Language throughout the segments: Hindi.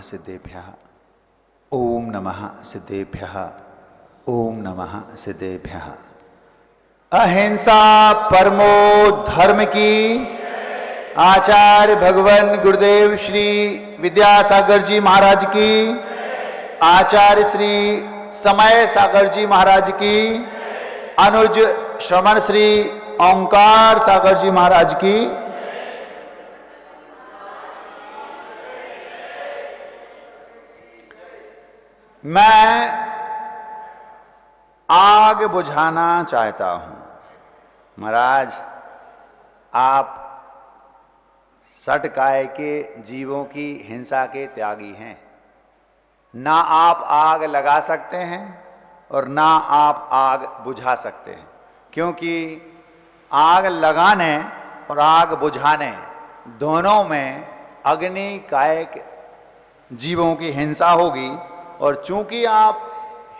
सिद्धेभ्यः। ओम नमः सिद्धेभ्यः। ओम नमः सिद्धेभ्यः। अहिंसा परमो धर्म की। आचार्य भगवान गुरुदेव श्री विद्यासागर जी महाराज की। आचार्य श्री समय सागर जी महाराज की। अनुज श्रवण श्री ओंकार सागर जी महाराज की। मैं आग बुझाना चाहता हूं। महाराज, आप सटकाय के जीवों की हिंसा के त्यागी हैं। ना आप आग लगा सकते हैं और ना आप आग बुझा सकते हैं, क्योंकि आग लगाने और आग बुझाने दोनों में अग्नि कायक जीवों की हिंसा होगी, और चूंकि आप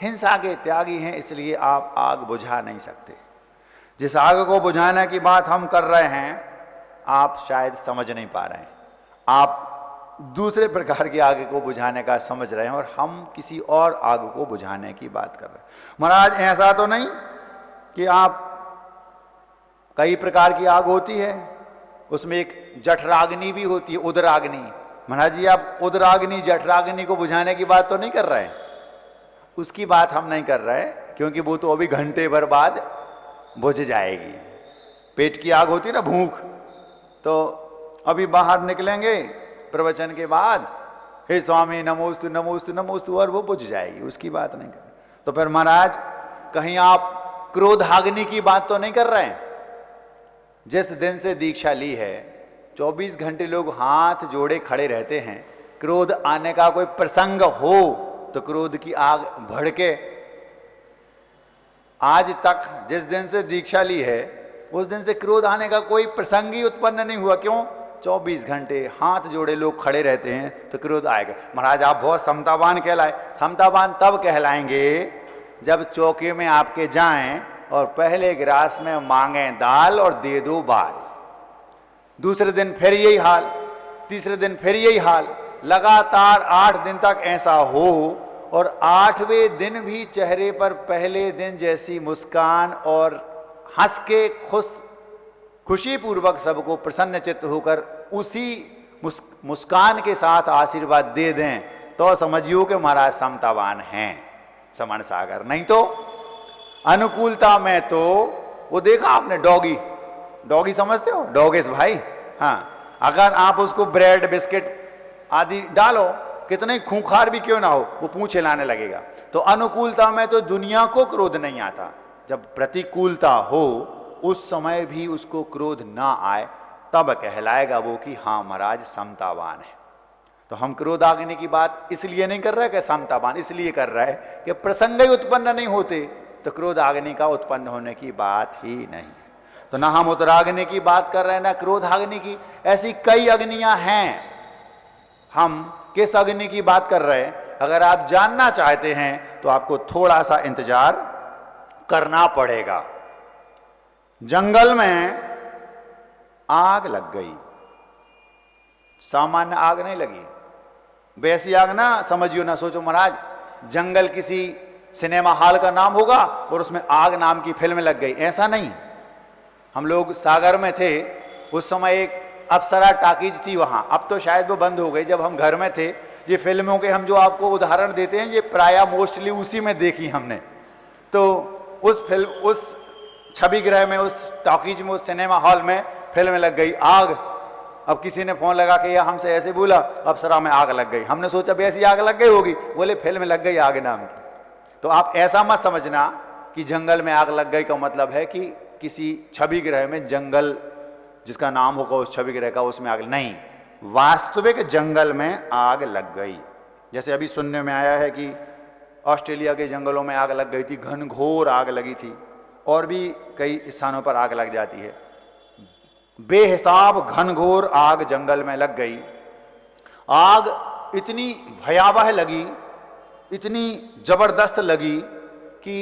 हिंसा के त्यागी हैं इसलिए आप आग बुझा नहीं सकते। जिस आग को बुझाने की बात हम कर रहे हैं आप शायद समझ नहीं पा रहे हैं। आप दूसरे प्रकार की आग को बुझाने का समझ रहे हैं और हम किसी और आग को बुझाने की बात कर रहे हैं। महाराज, ऐसा तो नहीं कि आप कई प्रकार की आग होती है, उसमें एक जठराग्नि भी होती है, उदराग्नि। महाराज जी, आप उदराग्नि जठराग्नि को बुझाने की बात तो नहीं कर रहे हैं। उसकी बात हम नहीं कर रहे, क्योंकि वो तो अभी घंटे भर बाद बुझ जाएगी। पेट की आग होती है ना, भूख, तो अभी बाहर निकलेंगे प्रवचन के बाद, हे स्वामी नमोस्तु नमोस्तु नमोस्तु, और वो बुझ जाएगी। उसकी बात नहीं कर। तो फिर महाराज, कहीं आप क्रोधाग्नि की बात तो नहीं कर रहे हैं? जिस दिन से दीक्षा ली है 24 घंटे लोग हाथ जोड़े खड़े रहते हैं। क्रोध आने का कोई प्रसंग हो तो क्रोध की आग भड़के। आज तक जिस दिन से दीक्षा ली है उस दिन से क्रोध आने का कोई प्रसंग ही उत्पन्न नहीं हुआ। क्यों? 24 घंटे हाथ जोड़े लोग खड़े रहते हैं तो क्रोध आएगा। महाराज, आप बहुत समतावान कहलाए। समतावान तब कहलाएंगे जब चौके में आपके जाएं और पहले गिलास में मांगे दाल और दे दो बाल। दूसरे दिन फिर यही हाल, तीसरे दिन फिर यही हाल, लगातार 8 दिन तक ऐसा हो, और 8वें दिन भी चेहरे पर पहले दिन जैसी मुस्कान और हंस के खुशी पूर्वक सबको प्रसन्न चित्त होकर उसी मुस्कान के साथ आशीर्वाद दे दें तो समझियो कि महाराज समतावान हैं, समण सागर। नहीं तो अनुकूलता में तो वो देखा आपने, डॉगी समझते हो? डॉगेस भाई, हाँ, अगर आप उसको ब्रेड बिस्किट आदि डालो, कितने खूंखार भी क्यों ना हो, वो पूंछ हिलाने लगेगा। तो अनुकूलता में तो दुनिया को क्रोध नहीं आता। जब प्रतिकूलता हो उस समय भी उसको क्रोध ना आए, तब कहलाएगा वो कि हाँ महाराज समतावान है। तो हम क्रोधाग्नि की बात इसलिए नहीं कर रहे कि समतावान, इसलिए कर रहे हैं कि प्रसंग ही उत्पन्न नहीं होते तो क्रोधाग्नि का उत्पन्न होने की बात ही नहीं। तो ना हम उत्तराग्नि की बात कर रहे हैं ना क्रोधाग्नि की। ऐसी कई अग्नियां हैं। हम किस अग्नि की बात कर रहे हैं, अगर आप जानना चाहते हैं तो आपको थोड़ा सा इंतजार करना पड़ेगा। जंगल में आग लग गई, सामान्य आग नहीं लगी, वैसी आग ना समझियो, ना सोचो महाराज जंगल किसी सिनेमा हॉल का नाम होगा और उसमें आग नाम की फिल्म लग गई, ऐसा नहीं। हम लोग सागर में थे, उस समय एक अप्सरा टाकीज थी वहां, अब तो शायद वो बंद हो गई। जब हम घर में थे, ये फिल्मों के हम जो आपको उदाहरण देते हैं ये प्राय मोस्टली उसी में देखी हमने। तो उस फिल्म, उस छवि गृह में, उस टॉकीज में, उस सिनेमा हॉल में फिल्म लग गई आग। अब किसी ने फोन लगा के या हमसे ऐसे बोला अप्सरा में आग लग गई। हमने सोचा वैसी आग लग गई होगी, बोले फिल्म लग गई आग नाम की। तो आप ऐसा मत समझना कि जंगल में आग लग गई का मतलब है कि किसी छवि गृह में, जंगल जिसका नाम होगा उस छवि गृह का, उसमें आग नहीं। वास्तविक जंगल में आग लग गई। जैसे अभी सुनने में आया है कि ऑस्ट्रेलिया के जंगलों में आग लग गई थी, घनघोर आग लगी थी, और भी कई स्थानों पर आग लग जाती है। बेहिसाब घनघोर आग जंगल में लग गई। आग इतनी भयावह लगी, इतनी जबरदस्त लगी कि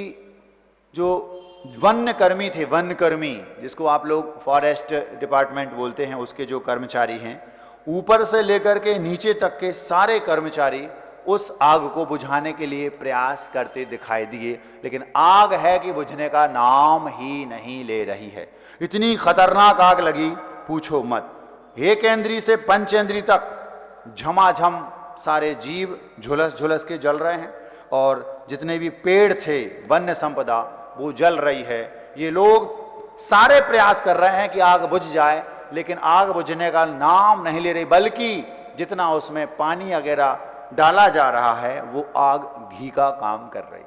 जो वन्य कर्मी थे, वन्य कर्मी जिसको आप लोग फॉरेस्ट डिपार्टमेंट बोलते हैं, उसके जो कर्मचारी हैं, ऊपर से लेकर के नीचे तक के सारे कर्मचारी उस आग को बुझाने के लिए प्रयास करते दिखाई दिए, लेकिन आग है कि बुझने का नाम ही नहीं ले रही है। इतनी खतरनाक आग लगी, पूछो मत। एकेंद्री से पंचेंद्री तक झमाझम सारे जीव झुलस झुलस के जल रहे हैं, और जितने भी पेड़ थे, वन्य संपदा, वो जल रही है। ये लोग सारे प्रयास कर रहे हैं कि आग बुझ जाए, लेकिन आग बुझने का नाम नहीं ले रही, बल्कि जितना उसमें पानी वगैरह डाला जा रहा है वो आग घी का काम कर रही।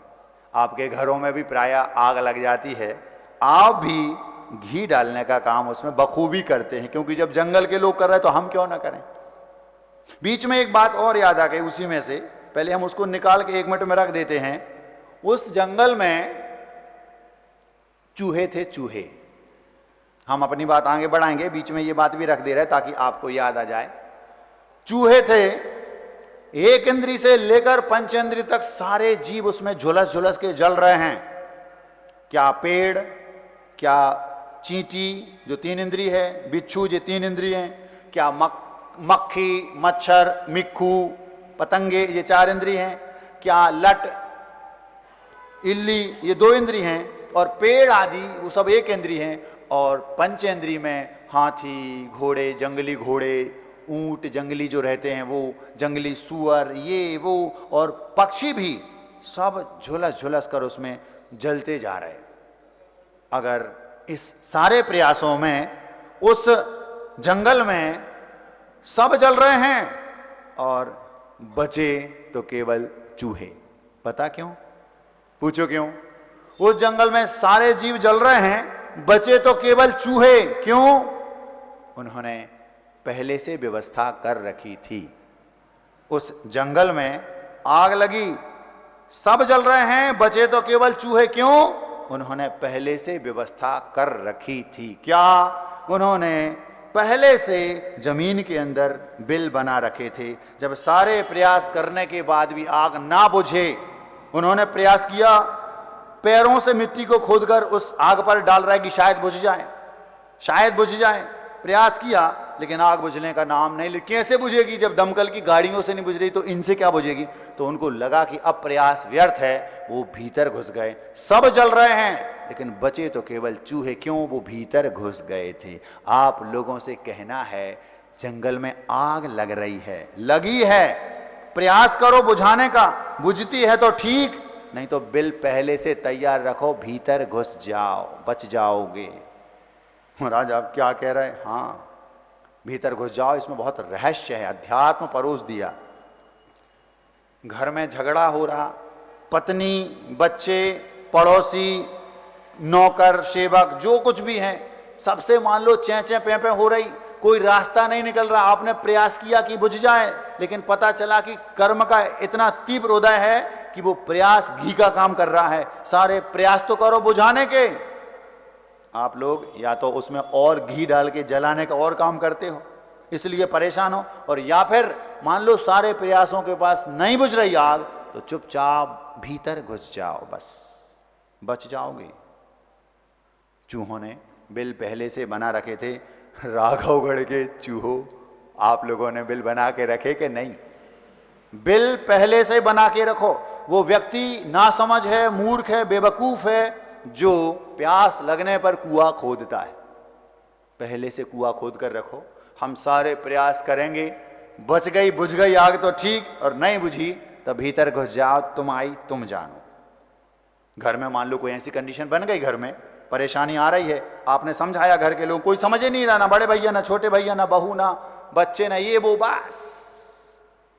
आपके घरों में भी प्राय आग लग जाती है, आप भी घी डालने का काम उसमें बखूबी करते हैं, क्योंकि जब जंगल के लोग कर रहे हैं तो हम क्यों ना करें। बीच में एक बात और याद आ गई उसी में से, पहले हम उसको निकाल के 1 मिनट में रख देते हैं। उस जंगल में चूहे थे, चूहे। हम अपनी बात आगे बढ़ाएंगे, बीच में ये बात भी रख दे रहे ताकि आपको याद आ जाए। चूहे थे, एक इंद्री से लेकर पंचेंद्री तक सारे जीव उसमें झुलस झुलस के जल रहे हैं। क्या पेड़, क्या चींटी जो 3 इंद्री है, बिच्छू जो 3 इंद्री है, क्या मक्खी, मच्छर, मिक्खू, पतंगे ये 4 इंद्री हैं, क्या लट, इल्ली ये 2 इंद्री हैं, और पेड़ आदि वो सब 1 इंद्री हैं। और पंचेंद्री में हाथी, घोड़े, जंगली घोड़े, ऊंट जंगली जो रहते हैं वो, जंगली सुअर, ये वो, और पक्षी भी सब झुलस झुलस कर उसमें जलते जा रहे। अगर इस सारे प्रयासों में उस जंगल में सब जल रहे हैं और बचे तो केवल चूहे, पता क्यों? पूछो क्यों? उस जंगल में सारे जीव जल रहे हैं, बचे तो केवल चूहे, क्यों? उन्होंने पहले से व्यवस्था कर रखी थी। उस जंगल में आग लगी, सब जल रहे हैं, बचे तो केवल चूहे, क्यों? उन्होंने पहले से व्यवस्था कर रखी थी। क्या? उन्होंने पहले से जमीन के अंदर बिल बना रखे थे। जब सारे प्रयास करने के बाद भी आग ना बुझे, उन्होंने प्रयास किया, पैरों से मिट्टी को खोदकर उस आग पर डाल रहा है कि शायद बुझ जाए, शायद बुझ जाए। प्रयास किया लेकिन आग बुझने का नाम नहीं ले। कैसे बुझेगी? जब दमकल की गाड़ियों से नहीं बुझ रही तो इनसे क्या बुझेगी? तो उनको लगा कि अब प्रयास व्यर्थ है, वो भीतर घुस गए। सब जल रहे हैं लेकिन बचे तो केवल चूहे, क्यों? वो भीतर घुस गए थे। आप लोगों से कहना है, जंगल में आग लग रही है, लगी है, प्रयास करो बुझाने का, बुझती है तो ठीक, नहीं तो बिल पहले से तैयार रखो, भीतर घुस जाओ, बच जाओगे। महाराज आप क्या कह रहे हैं? हाँ, भीतर घुस जाओ, इसमें बहुत रहस्य है, अध्यात्म परोस दिया। घर में झगड़ा हो रहा, पत्नी, बच्चे, पड़ोसी, नौकर, सेवक, जो कुछ भी है, सबसे मान लो चै चै पे हो रही, कोई रास्ता नहीं निकल रहा। आपने प्रयास किया कि बुझ जाए, लेकिन पता चला कि कर्म का इतना तीव्र उदय है कि वो प्रयास घी का काम कर रहा है। सारे प्रयास तो करो बुझाने के, आप लोग या तो उसमें और घी डाल के जलाने का और काम करते हो, इसलिए परेशान हो, और या फिर मान लो सारे प्रयासों के पास नहीं बुझ रही आग, तो चुपचाप भीतर घुस जाओ, बस बच जाओगे। चूहों ने बिल पहले से बना रखे थे। राघवगढ़ के चूहों, आप लोगों ने बिल बना के रखे कि नहीं? बिल पहले से बना के रखो। वो व्यक्ति नासमझ है, मूर्ख है, बेवकूफ है जो प्यास लगने पर कुआं खोदता है। पहले से कुआं खोद कर रखो। हम सारे प्रयास करेंगे, बच गई बुझ गई आग तो ठीक, और नहीं बुझी तो भीतर घुस जाओ, तुम आई तुम जानो। घर में मान लो कोई ऐसी कंडीशन बन गई, घर में परेशानी आ रही है, आपने समझाया, घर के लोग कोई समझ ही नहीं रहा, ना बड़े भैया, ना छोटे भैया, ना बहू, ना बच्चे, ना ये वो, बस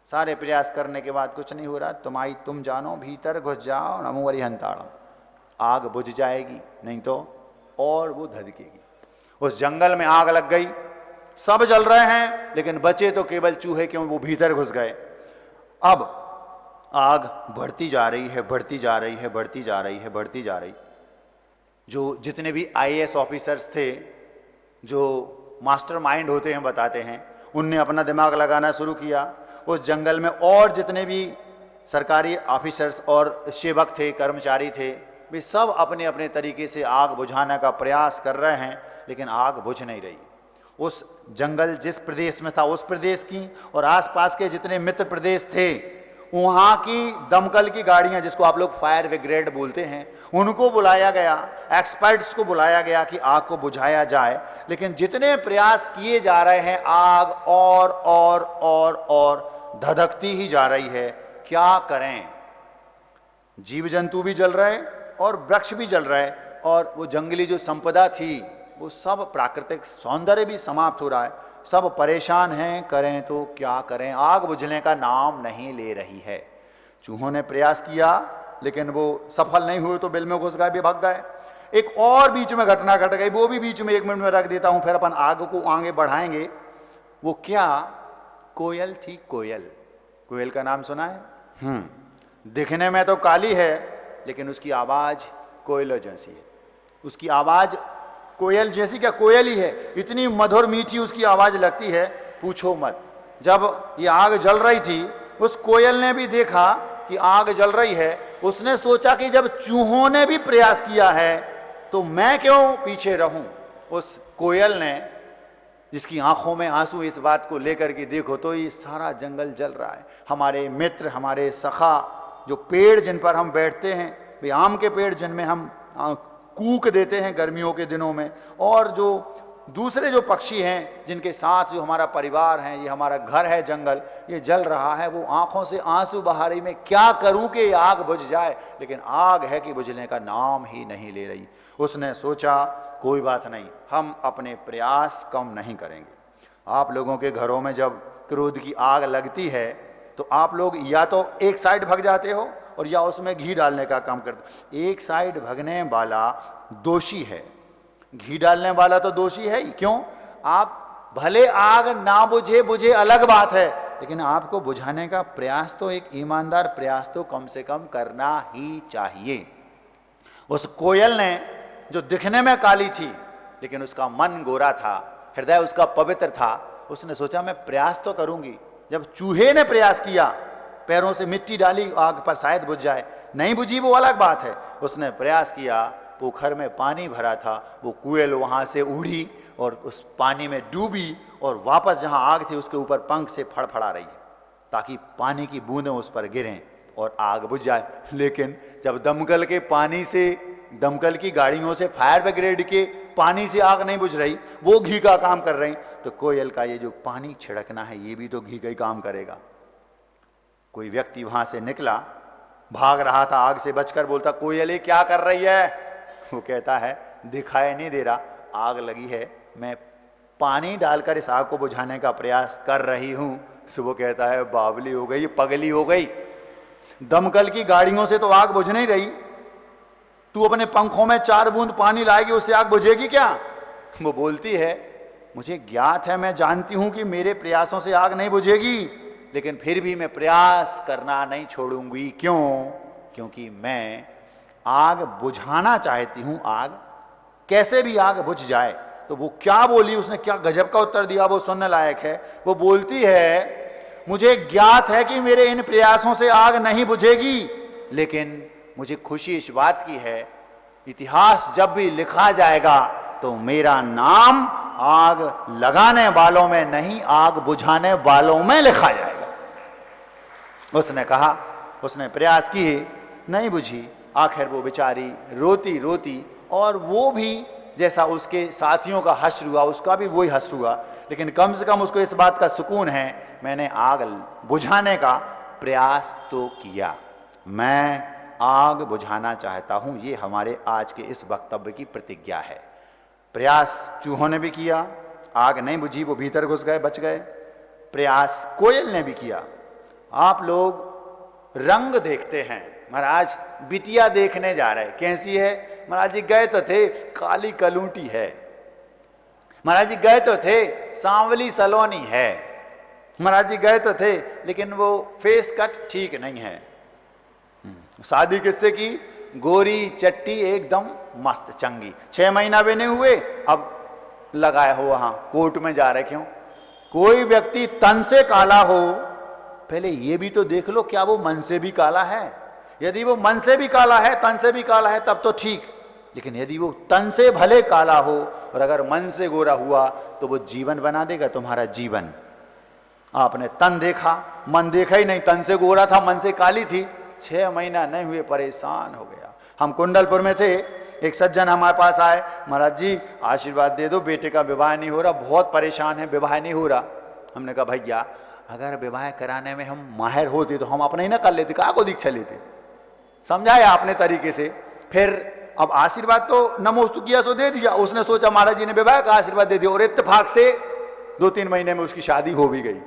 सारे प्रयास करने के बाद कुछ नहीं हो रहा, तुम आई तुम जानो, भीतर घुस जाओ, नमो हरिहंताड़म। आग बुझ जाएगी, नहीं तो और वो धधकेगी। उस जंगल में आग लग गई, सब जल रहे हैं लेकिन बचे तो केवल चूहे, क्यों? वो भीतर घुस गए। अब आग बढ़ती जा रही है, बढ़ती जा रही है, बढ़ती जा रही है, बढ़ती जा रही। जो जितने भी IAS ऑफिसर्स थे, जो मास्टर माइंड होते हैं, बताते हैं, उनने अपना दिमाग लगाना शुरू किया। उस जंगल में और जितने भी सरकारी ऑफिसर्स और सेवक थे, कर्मचारी थे, वे सब अपने अपने तरीके से आग बुझाने का प्रयास कर रहे हैं, लेकिन आग बुझ नहीं रही। उस जंगल जिस प्रदेश में था उस प्रदेश की और आसपास के जितने मित्र प्रदेश थे वहां की दमकल की गाड़ियां, जिसको आप लोग फायर ब्रिगेड बोलते हैं, उनको बुलाया गया, एक्सपर्ट्स को बुलाया गया कि आग को बुझाया जाए। लेकिन जितने प्रयास किए जा रहे हैं आग और धधकती ही जा रही है। क्या करें? जीव जंतु भी जल रहे और वृक्ष भी जल रहे और वो जंगली जो संपदा थी वो सब, प्राकृतिक सौंदर्य भी समाप्त हो रहा है। सब परेशान हैं, करें तो क्या करें? आग बुझने का नाम नहीं ले रही है। चूहों ने प्रयास किया लेकिन वो सफल नहीं हुए तो बिल में घुस गए, भी भाग गए। एक और बीच में घटना घट गई, वो भी बीच में 1 मिनट में रख देता हूं, फिर अपन आग को आगे बढ़ाएंगे। वो क्या? कोयल थी। कोयल का नाम सुना है? दिखने में तो काली है लेकिन उसकी आवाज कोयलों जैसी है। उसकी आवाज कोयल जैसी क्या, कोयल ही है। इतनी मधुर मीठी उसकी आवाज लगती है, पूछो मत। जब ये आग जल रही थी उस कोयल ने भी देखा कि आग जल रही है। उसने सोचा कि जब चूहों ने भी प्रयास किया है तो मैं क्यों पीछे रहूं। उस कोयल ने, जिसकी आंखों में आंसू इस बात को लेकर के देखो तो ये सारा जंगल जल रहा है, हमारे मित्र, हमारे सखा, जो पेड़ जिन पर हम बैठते हैं, वे आम के पेड़ जिनमें हम कूक देते हैं गर्मियों के दिनों में, और जो दूसरे जो पक्षी हैं जिनके साथ जो हमारा परिवार है, ये हमारा घर है जंगल, ये जल रहा है। वो आंखों से आंसू बहा रही, मैं क्या करूं कि आग बुझ जाए, लेकिन आग है कि बुझने का नाम ही नहीं ले रही। उसने सोचा कोई बात नहीं, हम अपने प्रयास कम नहीं करेंगे। आप लोगों के घरों में जब क्रोध की आग लगती है तो आप लोग या तो एक साइड भग जाते हो और या उसमें घी डालने का काम करते। एक साइड भगने वाला दोषी है, घी डालने वाला तो दोषी है ही। क्यों? आप भले आग ना बुझे अलग बात है, लेकिन आपको बुझाने का प्रयास तो, एक ईमानदार प्रयास तो कम से कम करना ही चाहिए। उस कोयल ने, जो दिखने में काली थी लेकिन उसका मन गोरा था, हृदय उसका पवित्र था, उसने सोचा मैं प्रयास तो करूंगी। जब चूहे ने प्रयास किया, पैरों से मिट्टी डाली आग पर, शायद बुझ जाए, नहीं बुझी वो अलग बात है। उसने प्रयास किया, पोखर में पानी भरा था, वो कोयल वहां से उड़ी और उस पानी में डूबी और वापस जहां आग थी उसके ऊपर पंख से फड़फड़ा रही है ताकि पानी की बूंदें उस पर गिरें और आग बुझ जाए। लेकिन जब दमकल के पानी से, दमकल की गाड़ियों से, फायर ब्रिगेड के पानी से आग नहीं बुझ रही, वो घी का काम कर रही, तो कोयल का ये जो पानी छिड़कना है ये भी तो घी का ही काम करेगा। कोई व्यक्ति वहां से निकला, भाग रहा था आग से बचकर, बोलता कोयल ये क्या कर रही है? वो कहता है दिखाई नहीं दे रहा, आग लगी है, मैं पानी डालकर इस आग को बुझाने का प्रयास कर रही हूं। तो वो कहता है बावली हो गई, पगली हो गई, दमकल की गाड़ियों से तो आग बुझ नहीं रही, तू अपने पंखों में 4 बूंद पानी लाएगी, उससे आग बुझेगी क्या? वो बोलती है मुझे ज्ञात है, मैं जानती हूं कि मेरे प्रयासों से आग नहीं बुझेगी, लेकिन फिर भी मैं प्रयास करना नहीं छोड़ूंगी। क्यों? क्योंकि मैं आग बुझाना चाहती हूं, आग कैसे भी आग बुझ जाए। तो वो क्या बोली, उसने क्या गजब का उत्तर दिया, वो सुनने लायक है। वो बोलती है मुझे ज्ञात है कि मेरे इन प्रयासों से आग नहीं बुझेगी, लेकिन मुझे खुशी इस बात की है, इतिहास जब भी लिखा जाएगा तो मेरा नाम आग लगाने वालों में नहीं, आग बुझाने वालों में लिखा जाएगा। उसने कहा, उसने प्रयास किए, नहीं बुझी। आखिर वो बेचारी रोती रोती, और वो भी जैसा उसके साथियों का हश्र हुआ उसका भी वही हश्र हुआ, लेकिन कम से कम उसको इस बात का सुकून है मैंने आग बुझाने का प्रयास तो किया, मैं आग बुझाना चाहता हूं। ये हमारे आज के इस वक्तव्य की प्रतिज्ञा है। प्रयास चूहों ने भी किया, आग नहीं बुझी, वो भीतर घुस गए, बच गए। प्रयास कोयल ने भी किया। आप लोग रंग देखते हैं, महाराज बिटिया देखने जा रहे, कैसी है? महाराज जी गए तो थे, काली कलूटी है। महाराज जी गए तो थे, सांवली सलोनी है। महाराज जी गए तो थे, लेकिन वो फेस कट ठीक नहीं है। शादी किससे की? गोरी चट्टी एकदम मस्त चंगी, 6 महीना भी नहीं हुए, अब लगाए हो वहां कोर्ट में जा रहे। क्यों? कोई व्यक्ति तन से काला हो, पहले ये भी तो देख लो क्या वो मन से भी काला है। यदि वो मन से भी काला है, तन से भी काला है, तब तो ठीक, लेकिन यदि वो तन से भले काला हो और अगर मन से गोरा हुआ तो वो जीवन बना देगा तुम्हारा जीवन। आपने तन देखा, मन देखा ही नहीं, तन से गोरा था मन से काली थी, 6 महीना नहीं हुए परेशान हो गया। हम कुंडलपुर में थे, एक सज्जन हमारे पास आए, महाराज जी आशीर्वाद दे दो, बेटे का विवाह नहीं हो रहा, बहुत परेशान है, विवाह नहीं हो रहा। हमने कहा भैया अगर विवाह कराने में हम माहिर होते तो हम अपने ही ना कर लेते, कहाँ को दीक्षा लेते। समझाया अपने तरीके से। फिर अब आशीर्वाद तो नमोस्तु किया सो दे दिया, उसने सोचा महाराज जी ने विवाह का आशीर्वाद दे दिया और इत्तेफाक से 2-3 महीने में उसकी शादी हो भी गई।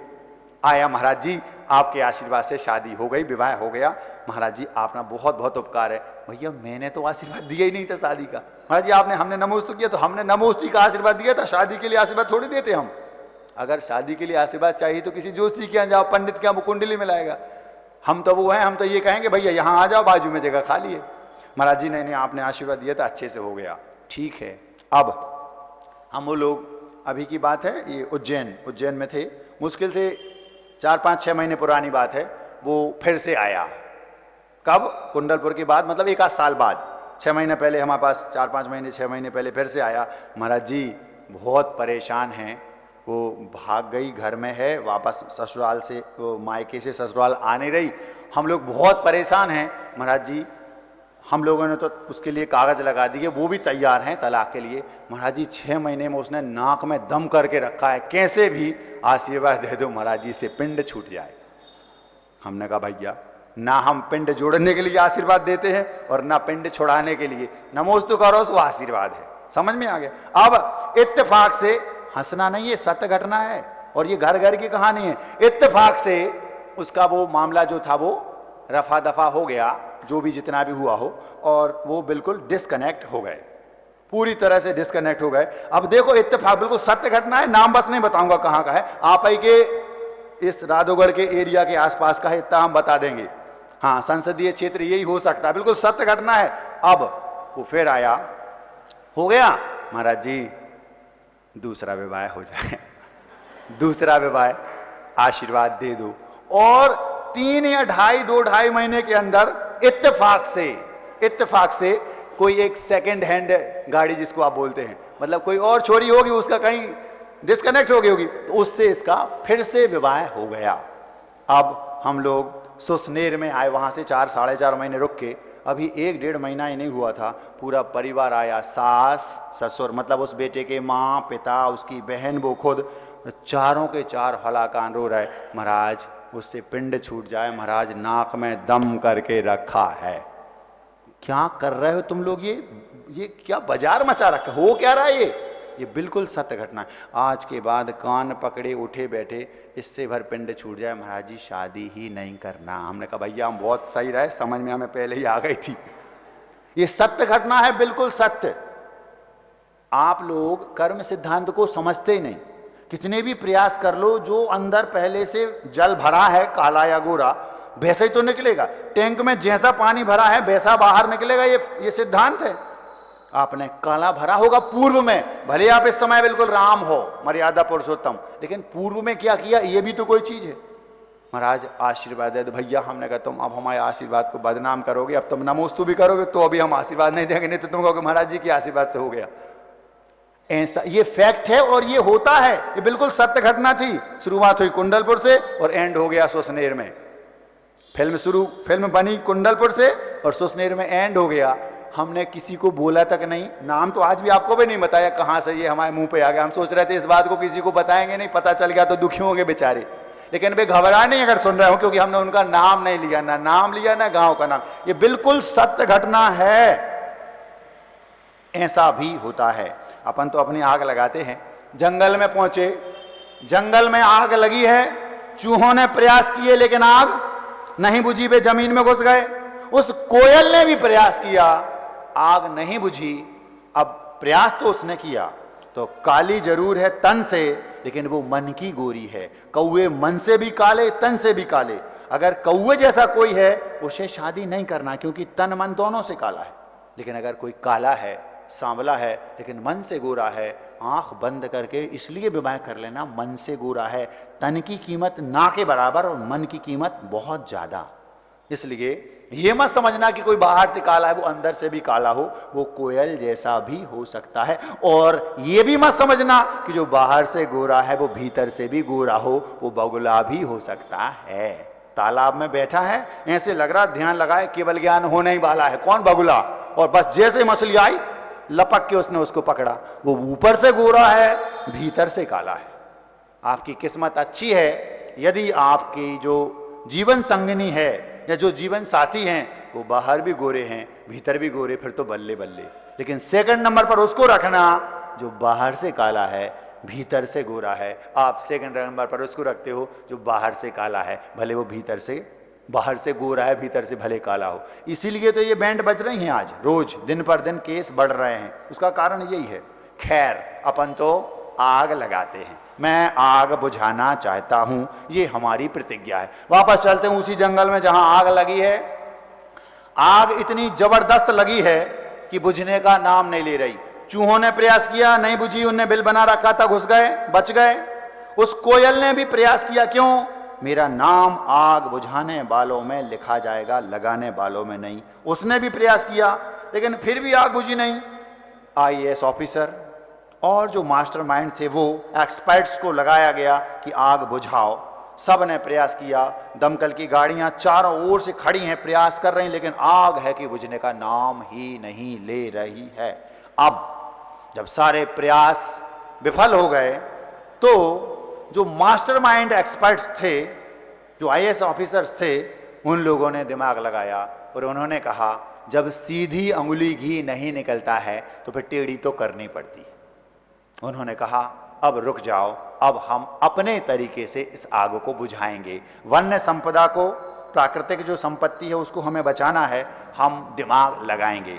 आया महाराज जी आपके आशीर्वाद से शादी हो गई, विवाह हो गया, महाराज जी आपका बहुत बहुत उपकार है। भैया मैंने तो आशीर्वाद दिया ही नहीं था शादी का। महाराज जी हमने नमोस्तु किया तो हमने नमोस्तु का आशीर्वाद दिया था, शादी के लिए आशीर्वाद थोड़ी देते हम। अगर शादी के लिए आशीर्वाद चाहिए तो किसी ज्योतिषी के यहाँ जाओ, पंडित के यहाँ, वो कुंडली में लाएगा। हम तो वो हैं, हम तो ये कहेंगे भैया यहाँ आ जाओ, बाजू में जगह खाली है। महाराज जी नहीं आपने आशीर्वाद दिया था, अच्छे से हो गया, ठीक है। अब हम वो लोग, अभी की बात है, ये उज्जैन में थे, मुश्किल से 4-5-6 महीने पुरानी बात है। वो फिर से आया, कब? कुंडलपुर की बात, मतलब 1 आध साल बाद, 6 महीने पहले हमारे पास, 4-5 महीने 6 महीने पहले फिर से आया। महाराज जी बहुत परेशान हैं, वो भाग गई, घर में है, वापस ससुराल से, वो मायके से ससुराल आ नहीं रही, हम लोग बहुत परेशान हैं। महाराज जी हम लोगों ने तो उसके लिए कागज़ लगा दिए, वो भी तैयार हैं तलाक के लिए। महाराज जी 6 महीने में उसने नाक में दम करके रखा है, कैसे भी आशीर्वाद दे दो महाराज जी से पिंड छूट जाए। हमने कहा भैया ना हम पिंड जोड़ने के लिए आशीर्वाद देते हैं और ना पिंड छुड़ाने के लिए, नमोस्तु करो वो आशीर्वाद है। समझ में आ गया। अब इत्तेफाक से, हंसना नहीं, ये सत्य घटना है और ये घर घर की कहानी है। इत्तेफाक से उसका वो मामला जो था वो रफा दफा हो गया, जो भी जितना भी हुआ हो, और वो बिल्कुल डिस्कनेक्ट हो गए, पूरी तरह से डिस्कनेक्ट हो गए। अब देखो इत्तेफाक, बिल्कुल सत्य घटना है, नाम बस नहीं बताऊंगा कहाँ का है, आप ही के इस राधोगढ़ के एरिया के आसपास का है, इतना हम बता देंगे। हाँ, संसदीय क्षेत्र यही हो सकता है, बिल्कुल सत्य घटना है। अब वो फिर आया, हो गया महाराज जी दूसरा विवाह हो जाए, दूसरा विवाह, आशीर्वाद दे दो। और 3 या 2.5 महीने के अंदर इत्तेफाक से कोई एक सेकंड हैंड गाड़ी जिसको आप बोलते हैं, मतलब कोई और छोरी होगी, उसका कहीं डिस्कनेक्ट हो गई होगी, तो उससे इसका फिर से विवाह हो गया। अब हम लोग सुसनेर में आए, वहां से 4-4.5 महीने रुक के, अभी 1-1.5 महीना ही नहीं हुआ था, पूरा परिवार आया, सास ससुर, मतलब उस बेटे के माँ पिता, उसकी बहन, वो खुद, चारों के 4 हलाकान रो रहे, महाराज उससे पिंड छूट जाए, महाराज नाक में दम करके रखा है। क्या कर रहे हो तुम लोग, ये क्या बाजार मचा रखा, हो क्या रहा है ये बिल्कुल सत्य घटना है। आज के बाद कान पकड़े उठे बैठे, इससे भर पिंड छूट जाए महाराज जी शादी ही नहीं करना। हमने कहा भैया हम बहुत सही रहे, समझ में हमें पहले ही आ गई थी, ये सत्य घटना है, बिल्कुल सत्य। आप लोग कर्म सिद्धांत को समझते ही नहीं, कितने भी प्रयास कर लो, जो अंदर पहले से जल भरा है काला या गोरा वैसा ही तो निकलेगा, टैंक में जैसा पानी भरा है वैसा बाहर निकलेगा, ये सिद्धांत है। आपने काला भरा होगा पूर्व में, भले आप इस समय बिल्कुल राम हो, मर्यादा पुरुषोत्तम, लेकिन पूर्व में क्या किया ये भी तो कोई चीज है। महाराज आशीर्वाद है, तो भैया हमने कहा तुम अब हमारे आशीर्वाद को बदनाम करोगे, अब तुम नमोस्तु भी करोगे तो अभी हम आशीर्वाद नहीं देंगे, नहीं तो तुम कहोगे महाराज जी के आशीर्वाद से हो गया। ऐसा ये फैक्ट है और ये होता है, ये बिल्कुल सत्य घटना थी। शुरुआत हुई कुंडलपुर से और एंड हो गया सुसनेर में। फिल्म बनी कुंडलपुर से और सुसनेर में एंड हो गया। हमने किसी को बोला तक नहीं, नाम तो आज भी आपको भी नहीं बताया, कहां से ये हमारे मुंह पे आ गया। हम सोच रहे थे इस बात को किसी को बताएंगे नहीं, पता चल गया तो दुखी होंगे बेचारे, लेकिन वे घबराए नहीं अगर सुन रहे हो, क्योंकि हमने उनका नाम नहीं लिया, ना नाम लिया ना गांव का नाम। ये बिल्कुल सत्य घटना है, ऐसा भी होता है। अपन तो अपनी आग लगाते हैं। जंगल में पहुंचे, जंगल में आग लगी है, चूहों ने प्रयास किए लेकिन आग नहीं बुझी, वे जमीन में घुस गए। उस कोयल ने भी प्रयास किया, आग नहीं बुझी। अब प्रयास तो उसने किया, तो काली जरूर है तन से, लेकिन वो मन की गोरी है। कौवे मन से भी काले, तन से भी काले। अगर कौवे जैसा कोई है उसे शादी नहीं करना, क्योंकि तन मन दोनों से काला है। लेकिन अगर कोई काला है, सांवला है, लेकिन मन से गोरा है, आंख बंद करके इसलिए विवाह कर लेना, मन से गोरा है, तन की कीमत ना के बराबर और मन की कीमत बहुत ज्यादा। इसलिए ये मत समझना कि कोई बाहर से काला है वो अंदर से भी काला हो, वो कोयल जैसा भी हो सकता है। और ये भी मत समझना कि जो बाहर से गोरा है वो भीतर से भी गोरा हो, वो बगुला भी हो सकता है। तालाब में बैठा है, ऐसे लग रहा ध्यान लगाए केवल ज्ञान होने ही वाला है, कौन बगुला, और बस जैसे मछली आई लपक के उसने उसको पकड़ा, वो ऊपर से गोरा है भीतर से काला है। आपकी किस्मत अच्छी है यदि आपकी जो जीवन संगिनी है या जो जीवन साथी हैं वो बाहर भी गोरे हैं भीतर भी गोरे, फिर तो बल्ले बल्ले। लेकिन सेकंड नंबर पर उसको रखना जो बाहर से काला है भीतर से गोरा है। आप सेकंड नंबर पर उसको रखते हो जो बाहर से काला है, भले वो भीतर से, बाहर से गोरा है भीतर से भले काला हो। इसीलिए तो ये बैंड बज रही हैं आज, रोज दिन पर दिन केस बढ़ रहे हैं, उसका कारण यही है। खैर, अपन तो आग लगाते हैं, मैं आग बुझाना चाहता हूं, ये हमारी प्रतिज्ञा है। वापस चलते हैं उसी जंगल में जहां आग लगी है। आग इतनी जबरदस्त लगी है कि बुझने का नाम नहीं ले रही। चूहों ने प्रयास किया, नहीं बुझी, उनने बिल बना रखा था, घुस गए, बच गए। उस कोयल ने भी प्रयास किया, क्यों? मेरा नाम आग बुझाने वालों में लिखा जाएगा, लगाने वालों में नहीं। उसने भी प्रयास किया लेकिन फिर भी आग बुझी नहीं। IAS ऑफिसर और जो मास्टरमाइंड थे वो एक्सपर्ट्स को लगाया गया कि आग बुझाओ। सब ने प्रयास किया, दमकल की गाड़ियां चारों ओर से खड़ी हैं, प्रयास कर रही, लेकिन आग है कि बुझने का नाम ही नहीं ले रही है। अब जब सारे प्रयास विफल हो गए तो जो मास्टरमाइंड एक्सपर्ट्स थे, जो IAS ऑफिसर्स थे, उन लोगों ने दिमाग लगाया और उन्होंने कहा जब सीधी अंगुली घी नहीं निकलता है तो फिर टेढ़ी तो करनी पड़ती। उन्होंने कहा अब रुक जाओ, अब हम अपने तरीके से इस आग को बुझाएंगे। वन्य संपदा को, प्राकृतिक जो संपत्ति है उसको हमें बचाना है, हम दिमाग लगाएंगे।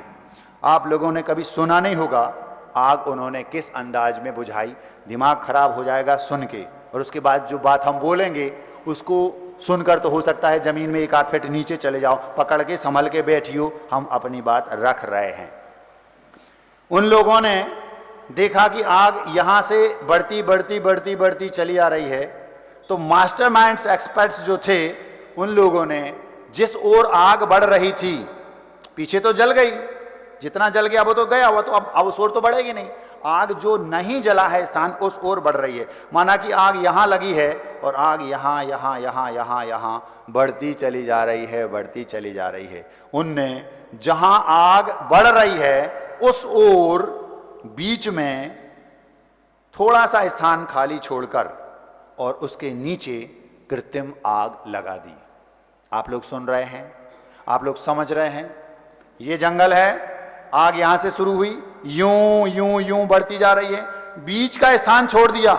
आप लोगों ने कभी सुना नहीं होगा आग उन्होंने किस अंदाज में बुझाई। दिमाग खराब हो जाएगा सुन के, और उसके बाद जो बात हम बोलेंगे उसको सुनकर तो हो सकता है जमीन में 1 आध फीट नीचे चले जाओ, पकड़ के संभल के बैठियो, हम अपनी बात रख रहे हैं। उन लोगों ने देखा कि आग यहां से बढ़ती बढ़ती बढ़ती बढ़ती चली आ रही है, तो मास्टरमाइंड्स एक्सपर्ट्स जो थे उन लोगों ने जिस ओर आग बढ़ रही थी, पीछे तो जल गई, जितना जल गया वो तो गया, वो तो अब उस ओर तो बढ़ेगी नहीं। आग जो नहीं जला है स्थान उस ओर बढ़ रही है। माना कि आग यहां लगी है और आग यहां यहां यहां यहां यहां बढ़ती चली जा रही है, बढ़ती चली जा रही है। उनने जहां आग बढ़ रही है उस ओर बीच में थोड़ा सा स्थान खाली छोड़कर और उसके नीचे कृत्रिम आग लगा दी। आप लोग सुन रहे हैं, आप लोग समझ रहे हैं। ये जंगल है, आग यहां से शुरू हुई, यूं यूं यूं बढ़ती जा रही है, बीच का स्थान छोड़ दिया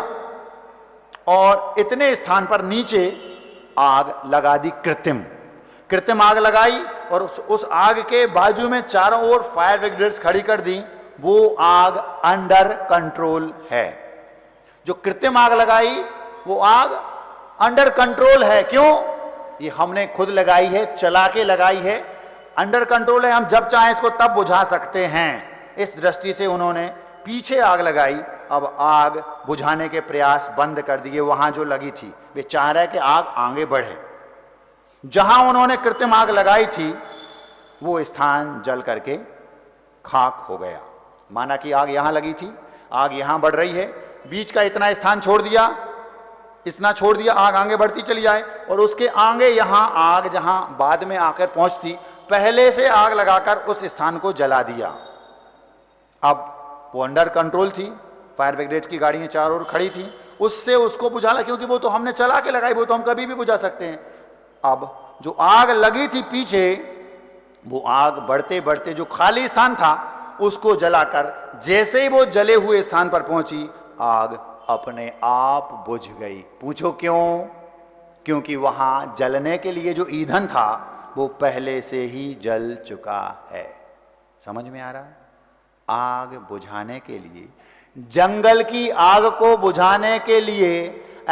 और इतने स्थान पर नीचे आग लगा दी, कृत्रिम आग लगाई। और उस आग के बाजू में चारों ओर फायर ब्रिगेड्स खड़ी कर दी। वो आग अंडर कंट्रोल है। जो कृत्रिम आग लगाई वो आग अंडर कंट्रोल है। क्यों? ये हमने खुद लगाई है, चला के लगाई है, अंडर कंट्रोल है, हम जब चाहें इसको तब बुझा सकते हैं। इस दृष्टि से उन्होंने पीछे आग लगाई। अब आग बुझाने के प्रयास बंद कर दिए वहां जो लगी थी। वे चाह रहे कि आग आगे बढ़े। जहां उन्होंने कृत्रिम आग लगाई थी वो स्थान जल करके खाक हो गया। माना कि आग यहां लगी थी, आग यहां बढ़ रही है, बीच का इतना स्थान छोड़ दिया, इतना छोड़ दिया, आग आगे बढ़ती चली जाए और उसके आगे यहां आग जहां बाद में आकर पहुंचती, पहले से आग लगाकर उस स्थान को जला दिया। अब वो अंडर कंट्रोल थी, फायर ब्रिगेड की गाड़ियां चारों ओर खड़ी थी, उससे उसको बुझाना, क्योंकि वो तो हमने चला के लगाई, वो तो हम कभी भी बुझा सकते हैं। अब जो आग लगी थी पीछे, वो आग बढ़ते बढ़ते जो खाली स्थान था उसको जलाकर जैसे ही वो जले हुए स्थान पर पहुंची, आग अपने आप बुझ गई। पूछो क्यों? क्योंकि वहां जलने के लिए जो ईंधन था वो पहले से ही जल चुका है। समझ में आ रहा है? आग बुझाने के लिए, जंगल की आग को बुझाने के लिए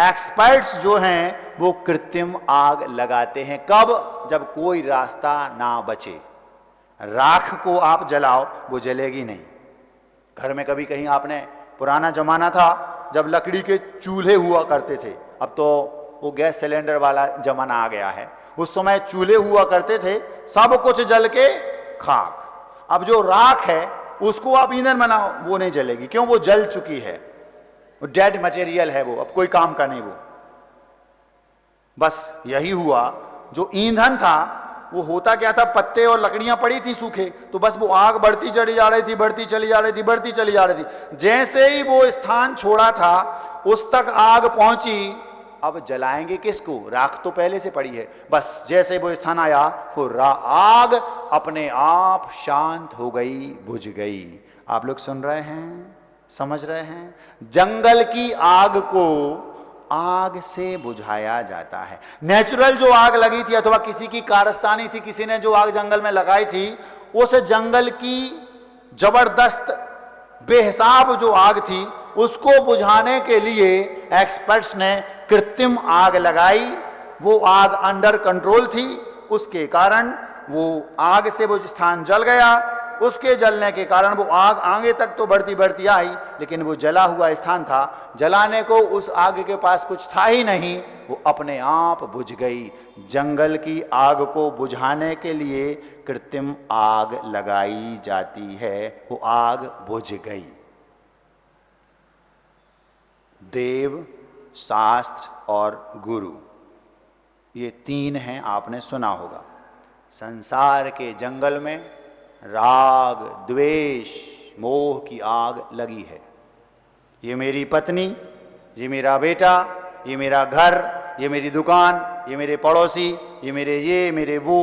एक्सपर्ट्स जो हैं वो कृत्रिम आग लगाते हैं। कब? जब कोई रास्ता ना बचे। राख को आप जलाओ, वो जलेगी नहीं। घर में कभी कहीं आपने, पुराना जमाना था जब लकड़ी के चूल्हे हुआ करते थे, अब तो वो गैस सिलेंडर वाला जमाना आ गया है। उस समय चूल्हे हुआ करते थे सब कुछ जल के खाक। अब जो राख है उसको आप ईंधन बनाओ, वो नहीं जलेगी, क्यों? वो जल चुकी है, वो डेड मटेरियल है, वो अब कोई काम का नहीं। वो बस यही हुआ, जो ईंधन था वो होता क्या था, पत्ते और लकड़ियां पड़ी थी सूखे, तो बस वो आग बढ़ती चली जा रही थी, बढ़ती चली जा रही थी, बढ़ती चली जा रही थी। जैसे ही वो स्थान छोड़ा था उस तक आग पहुंची। अब जलाएंगे किसको? राख तो पहले से पड़ी है। बस जैसे वो स्थान आया वो आग अपने आप शांत हो गई, बुझ गई। आप लोग सुन रहे हैं, समझ रहे हैं? जंगल की आग को आग से बुझाया जाता है। नेचुरल जो आग लगी थी अथवा किसी की कारस्तानी थी, किसी ने जो आग जंगल में लगाई थी, उस जंगल की जबरदस्त बेहिसाब जो आग थी उसको बुझाने के लिए एक्सपर्ट्स ने कृत्रिम आग लगाई। वो आग अंडर कंट्रोल थी, उसके कारण वो आग से वो स्थान जल गया। उसके जलने के कारण वो आग आगे तक तो बढ़ती बढ़ती आई, लेकिन वो जला हुआ स्थान था, जलाने को उस आग के पास कुछ था ही नहीं, वो अपने आप बुझ गई। जंगल की आग को बुझाने के लिए कृत्रिम आग लगाई जाती है, वो आग बुझ गई। देव, शास्त्र और गुरु, ये तीन हैं, आपने सुना होगा। संसार के जंगल में राग, द्वेष, मोह की आग लगी है। ये मेरी पत्नी, ये मेरा बेटा, ये मेरा घर, ये मेरी दुकान, ये मेरे पड़ोसी, ये मेरे वो,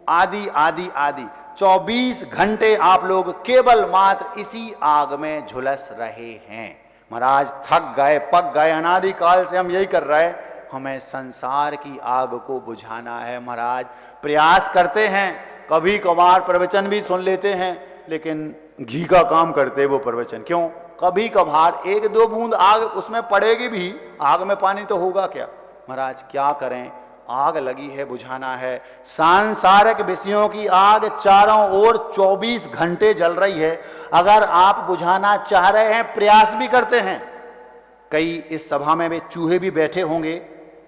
आदि आदि आदि। 24 घंटे आप लोग केवल मात्र इसी आग में झुलस रहे हैं। महाराज थक गए, पक गए, अनादि काल से हम यही कर रहे हैं। हमें संसार की आग को बुझाना है महाराज। प्रयास करते हैं, कभी कभार प्रवचन भी सुन लेते हैं, लेकिन घी का काम करते वो प्रवचन। क्यों? कभी कभार एक दो बूंद आग उसमें पड़ेगी भी, आग में पानी तो होगा क्या? महाराज क्या करें, आग लगी है, बुझाना है। सांसारिक विषयों की आग चारों ओर 24 घंटे जल रही है। अगर आप बुझाना चाह रहे हैं, प्रयास भी करते हैं। कई इस सभा में वे चूहे भी बैठे होंगे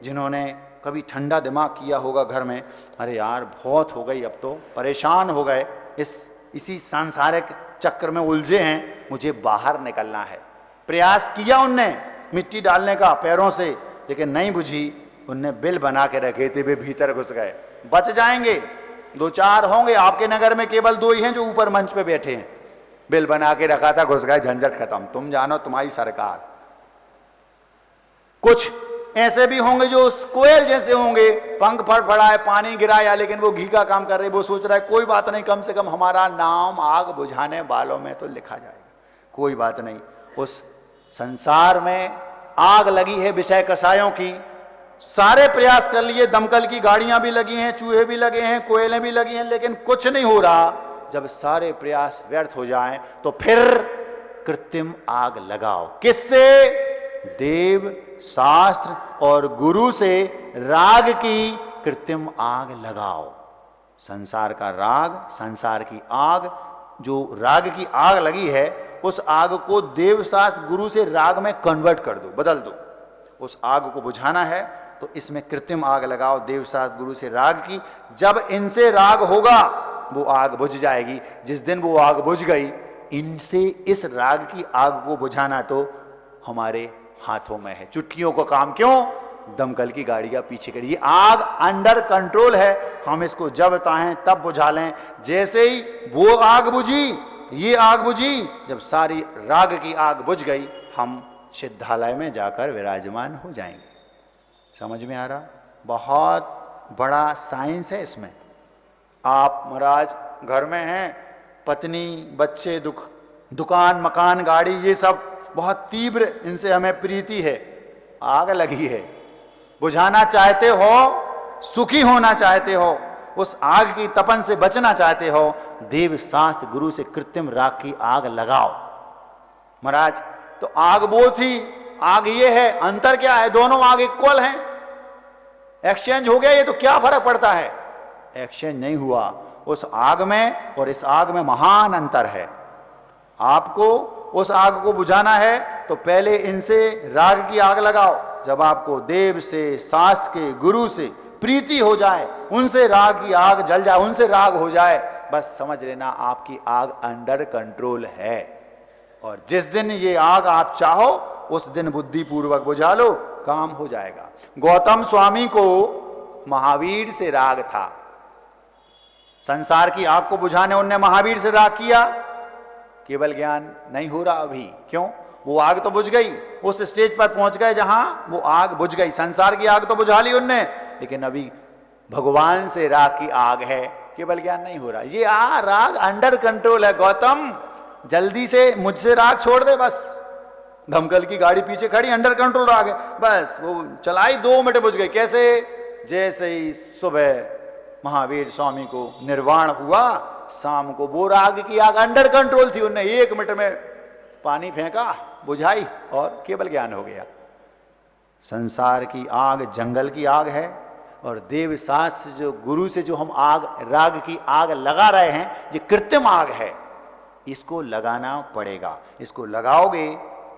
जिन्होंने कभी ठंडा दिमाग किया होगा घर में, अरे यार बहुत हो गई, अब तो परेशान हो गए, इसी सांसारिक चक्र में उलझे हैं, मुझे बाहर निकलना है। प्रयास किया उनने मिट्टी डालने का पैरों से, लेकिन नहीं बुझी। उनने बिल बना के रखे थे, वे भीतर घुस गए। बच जाएंगे, 2-4 होंगे। आपके नगर में केवल 2 ही हैं जो ऊपर मंच पे बैठे हैं। बिल बना के रखा था, घुस गए, झंझट खत्म, तुम जानो तुम्हारी सरकार। कुछ ऐसे भी होंगे जो कोयल जैसे होंगे, पंख फड़फड़ाए, पानी गिराया, लेकिन वो घी का काम कर रहे। वो सोच रहा है कोई बात नहीं, कम से कम हमारा नाम आग बुझाने वालों में तो लिखा जाएगा, कोई बात नहीं। उस संसार में आग लगी है विषय कसायों की, सारे प्रयास कर लिए, दमकल की गाड़ियां भी लगी हैं, चूहे भी लगे हैं, कोयलें भी लगी हैं, लेकिन कुछ नहीं हो रहा। जब सारे प्रयास व्यर्थ हो जाएं तो फिर कृत्रिम आग लगाओ। किससे? देव, शास्त्र और गुरु से राग की कृत्रिम आग लगाओ। संसार का राग, संसार की आग, जो राग की आग लगी है, उस आग को देव, शास्त्र, गुरु से राग में कन्वर्ट कर दो, बदल दो। उस आग को बुझाना है तो इसमें कृत्रिम आग लगाओ, देव, शास्त्र, गुरु से राग की। जब इनसे राग होगा वो आग बुझ जाएगी। जिस दिन वो आग बुझ गई, इनसे इस राग की आग को बुझाना तो हमारे हाथों में है। चुटकियों का काम। क्यों? दमकल की गाड़ियां पीछे करी, आग अंडर कंट्रोल है, हम इसको जब चाहें तब बुझा लें। जैसे ही वो आग बुझी, ये आग बुझी, जब सारी राग की आग बुझ गई, हम सिद्धालय में जाकर विराजमान हो जाएंगे। समझ में आ रहा? बहुत बड़ा साइंस है इसमें। आप महाराज घर में हैं, पत्नी, बच्चे, दुकान, मकान, गाड़ी, ये सब बहुत तीव्र, इनसे हमें प्रीति है, आग लगी है, बुझाना चाहते हो, सुखी होना चाहते हो, उस आग की तपन से बचना चाहते हो, देव, शास्त्र, गुरु से कृत्रिम राग की आग लगाओ। महाराज तो आग वो थी, आग ये है, अंतर क्या है? दोनों आग इक्वल हैं, एक्सचेंज हो गया। ये तो क्या फर्क पड़ता है? एक्सचेंज नहीं हुआ। उस आग में और इस आग में महान अंतर है। आपको उस आग को बुझाना है तो पहले इनसे राग की आग लगाओ। जब आपको देव से, शास्त्र के, गुरु से प्रीति हो जाए, उनसे राग की आग जल जाए, उनसे राग हो जाए, बस समझ लेना आपकी आग अंडर कंट्रोल है। और जिस दिन ये आग आप चाहो उस दिन बुद्धि पूर्वक बुझा लो, काम हो जाएगा। गौतम स्वामी को महावीर से राग था, संसार की आग को बुझाने उनने महावीर से राग किया, केवल ज्ञान नहीं हो रहा अभी। क्यों? वो आग तो बुझ गई, उस स्टेज पर पहुंच गए जहां वो आग बुझ गई, संसार की आग तो बुझा ली उनने, लेकिन अभी भगवान से राग की आग है, केवल ज्ञान नहीं हो रहा। ये राग अंडर कंट्रोल है। गौतम जल्दी से मुझसे राग छोड़ दे, बस दमकल की गाड़ी पीछे खड़ी, अंडर कंट्रोल राग है, बस वो चलाई, 2 मिनट बुझ गए। कैसे? जैसे ही सुबह महावीर स्वामी को निर्वाण हुआ, शाम को वो राग की आग अंडर कंट्रोल थी, उनने 1 मिनट में पानी फेंका, बुझाई और केवल ज्ञान हो गया। संसार की आग जंगल की आग है, और देव शास्त्र जो गुरु से जो हम आग राग की आग लगा रहे हैं, ये कृत्रिम आग है, इसको लगाना पड़ेगा। इसको लगाओगे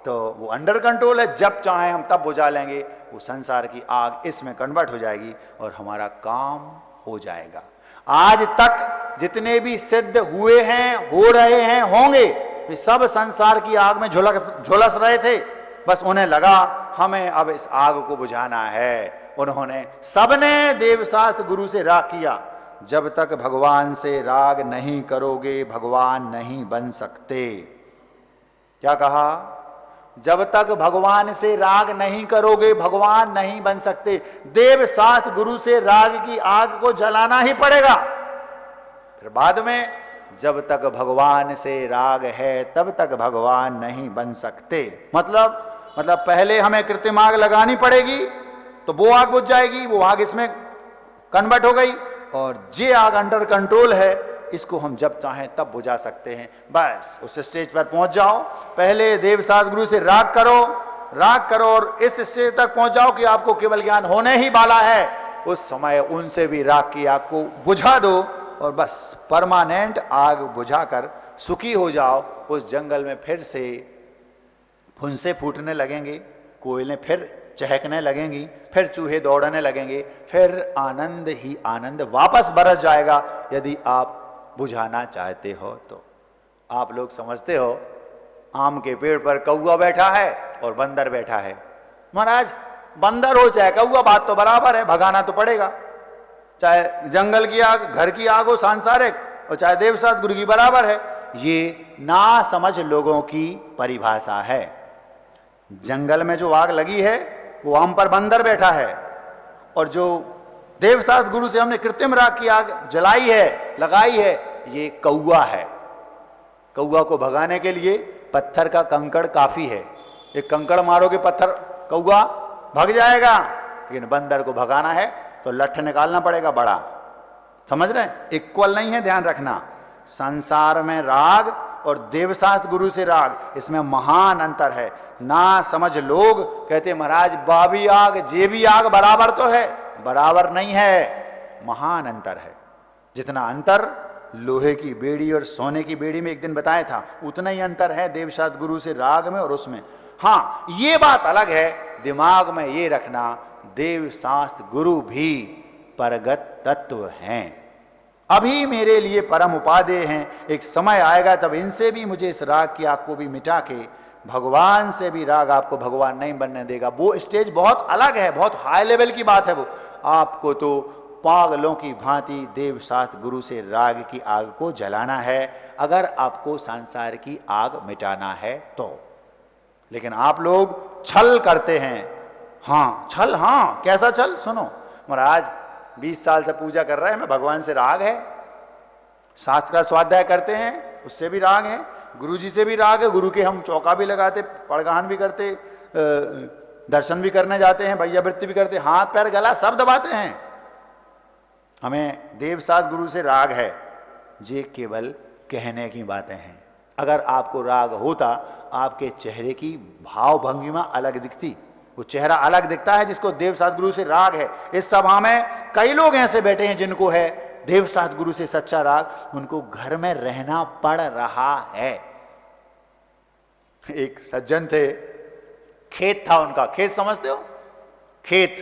तो वो अंडर कंट्रोल है, जब चाहे हम तब बुझा लेंगे, वो संसार की आग इसमें कन्वर्ट हो जाएगी और हमारा काम हो जाएगा। आज तक जितने भी सिद्ध हुए हैं, हो रहे हैं, होंगे, वे सब संसार की आग में झुलस रहे थे, बस उन्हें लगा हमें अब इस आग को बुझाना है। उन्होंने सबने देवशास्त्र गुरु से राग किया। जब तक भगवान से राग नहीं करोगे भगवान नहीं बन सकते। क्या कहा? जब तक भगवान से राग नहीं करोगे भगवान नहीं बन सकते। देवशास्त्र गुरु से राग की आग को जलाना ही पड़ेगा। फिर बाद में जब तक भगवान से राग है तब तक भगवान नहीं बन सकते। मतलब पहले हमें कृत्रिम आग लगानी पड़ेगी तो वो आग बुझ जाएगी, वो आग इसमें कन्वर्ट हो गई, और ये आग अंडर कंट्रोल है, इसको हम जब चाहें तब बुझा सकते हैं। बस उस स्टेज पर पहुंच जाओ, पहले देवशास्त्र गुरु से राग करो और इस स्टेज तक पहुंच जाओ कि आपको केवल ज्ञान होने ही वाला है। उस समय उनसे भी राग की आग को बुझा दो और बस परमानेंट आग बुझाकर सुखी हो जाओ। उस जंगल में फिर से फुंसे फूटने लगेंगे, कोयलें फिर चहकने लगेंगी, फिर चूहे दौड़ने लगेंगे, फिर आनंद ही आनंद वापस बरस जाएगा। यदि आप बुझाना चाहते हो तो आप लोग समझते हो आम के पेड़ पर कौआ बैठा है और बंदर बैठा है। महाराज बंदर हो चाहे कौआ, बात तो बराबर है, भगाना तो पड़ेगा। चाहे जंगल की आग, घर की आग हो सांसारिक, और चाहे देवशास्त्र गुरु की, बराबर है। ये ना समझ लोगों की परिभाषा है। जंगल में जो आग लगी है वो आम पर बंदर बैठा है, और जो देवशास्त्र गुरु से हमने कृत्रिम राग की आग जलाई है, लगाई है, ये कौआ है। कौआ को भगाने के लिए पत्थर का कंकड़ काफी है। एक कंकड़ मारोगे पत्थर, कौआ भाग जाएगा, लेकिन बंदर को भगाना है तो लठ निकालना पड़ेगा बड़ा। समझ रहे हैं? इक्वल नहीं है, ध्यान रखना। संसार में राग और देवशास्त्र गुरु से राग, इसमें महान अंतर है। ना समझ लोग कहते महाराज बाबी आग जेबी आग बराबर तो है, बराबर नहीं है, महान अंतर है। जितना अंतर लोहे की बेड़ी और सोने की बेड़ी में एक दिन बताया था, उतना ही अंतर है देवशास्त्र गुरु से राग में और उसमें। हाँ, ये बात अलग है, दिमाग में ये रखना, देवशास्त्र गुरु भी परगत तत्व हैं, अभी मेरे लिए परम उपादेय हैं। एक समय आएगा तब इनसे भी मुझे इस राग की आग को भी मिटा के भगवान से भी राग आपको भगवान नहीं बनने देगा। वो स्टेज बहुत अलग है, बहुत हाई लेवल की बात है। वो आपको तो पागलों की भांति देवशास्त्र गुरु से राग की आग को जलाना है, अगर आपको संसार की आग मिटाना है तो। लेकिन आप लोग छल करते हैं। हाँ छल, हाँ कैसा छल? सुनो महाराज 20 साल से पूजा कर रहे हैं, मैं भगवान से राग है, शास्त्र का स्वाध्याय करते हैं उससे भी राग है, गुरु जी से भी राग है, गुरु के हम चौका भी लगाते, पड़गान भी करते, दर्शन भी करने जाते हैं, भैयावृत्ति भी करते, हाथ पैर गला सब दबाते हैं। हमें देवशास्त्र गुरु से राग है, ये केवल कहने की बातें हैं। अगर आपको राग होता, आपके चेहरे की भाव भंगिमा अलग दिखती। वो चेहरा अलग दिखता है जिसको देवशास्त्र गुरु से राग है। इस सभा में कई लोग ऐसे बैठे हैं जिनको है देवशास्त्र गुरु से सच्चा राग, उनको घर में रहना पड़ रहा है। एक सज्जन थे, खेत था उनका, खेत समझते हो? खेत,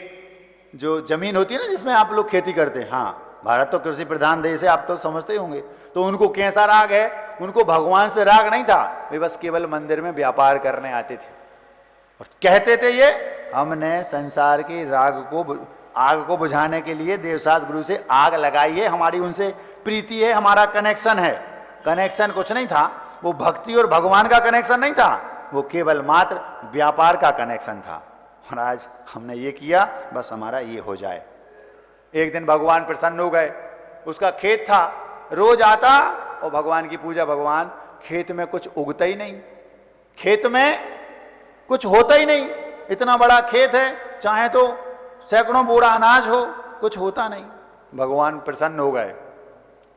जो जमीन होती है ना जिसमें आप लोग खेती करते हैं, हाँ भारत तो कृषि प्रधान देश है, आप तो समझते ही होंगे, तो उनको कैसा राग है, उनको भगवान से राग नहीं था, वे बस केवल मंदिर में व्यापार करने आते थे और कहते थे ये हमने संसार की आग को बुझाने के लिए देवसात गुरु से आग लगाई है, हमारी उनसे प्रीति है, हमारा कनेक्शन है। कनेक्शन कुछ नहीं था, वो भक्ति और भगवान का कनेक्शन नहीं था, वो केवल मात्र व्यापार का कनेक्शन था। महाराज हमने ये किया, बस हमारा ये हो जाए। एक दिन भगवान प्रसन्न हो गए, उसका खेत था, रोज आता और भगवान की पूजा, भगवान खेत में कुछ उगता ही नहीं, खेत में कुछ होता ही नहीं, इतना बड़ा खेत है, चाहे तो सैकड़ों बोरा अनाज हो, कुछ होता नहीं। भगवान प्रसन्न हो गए।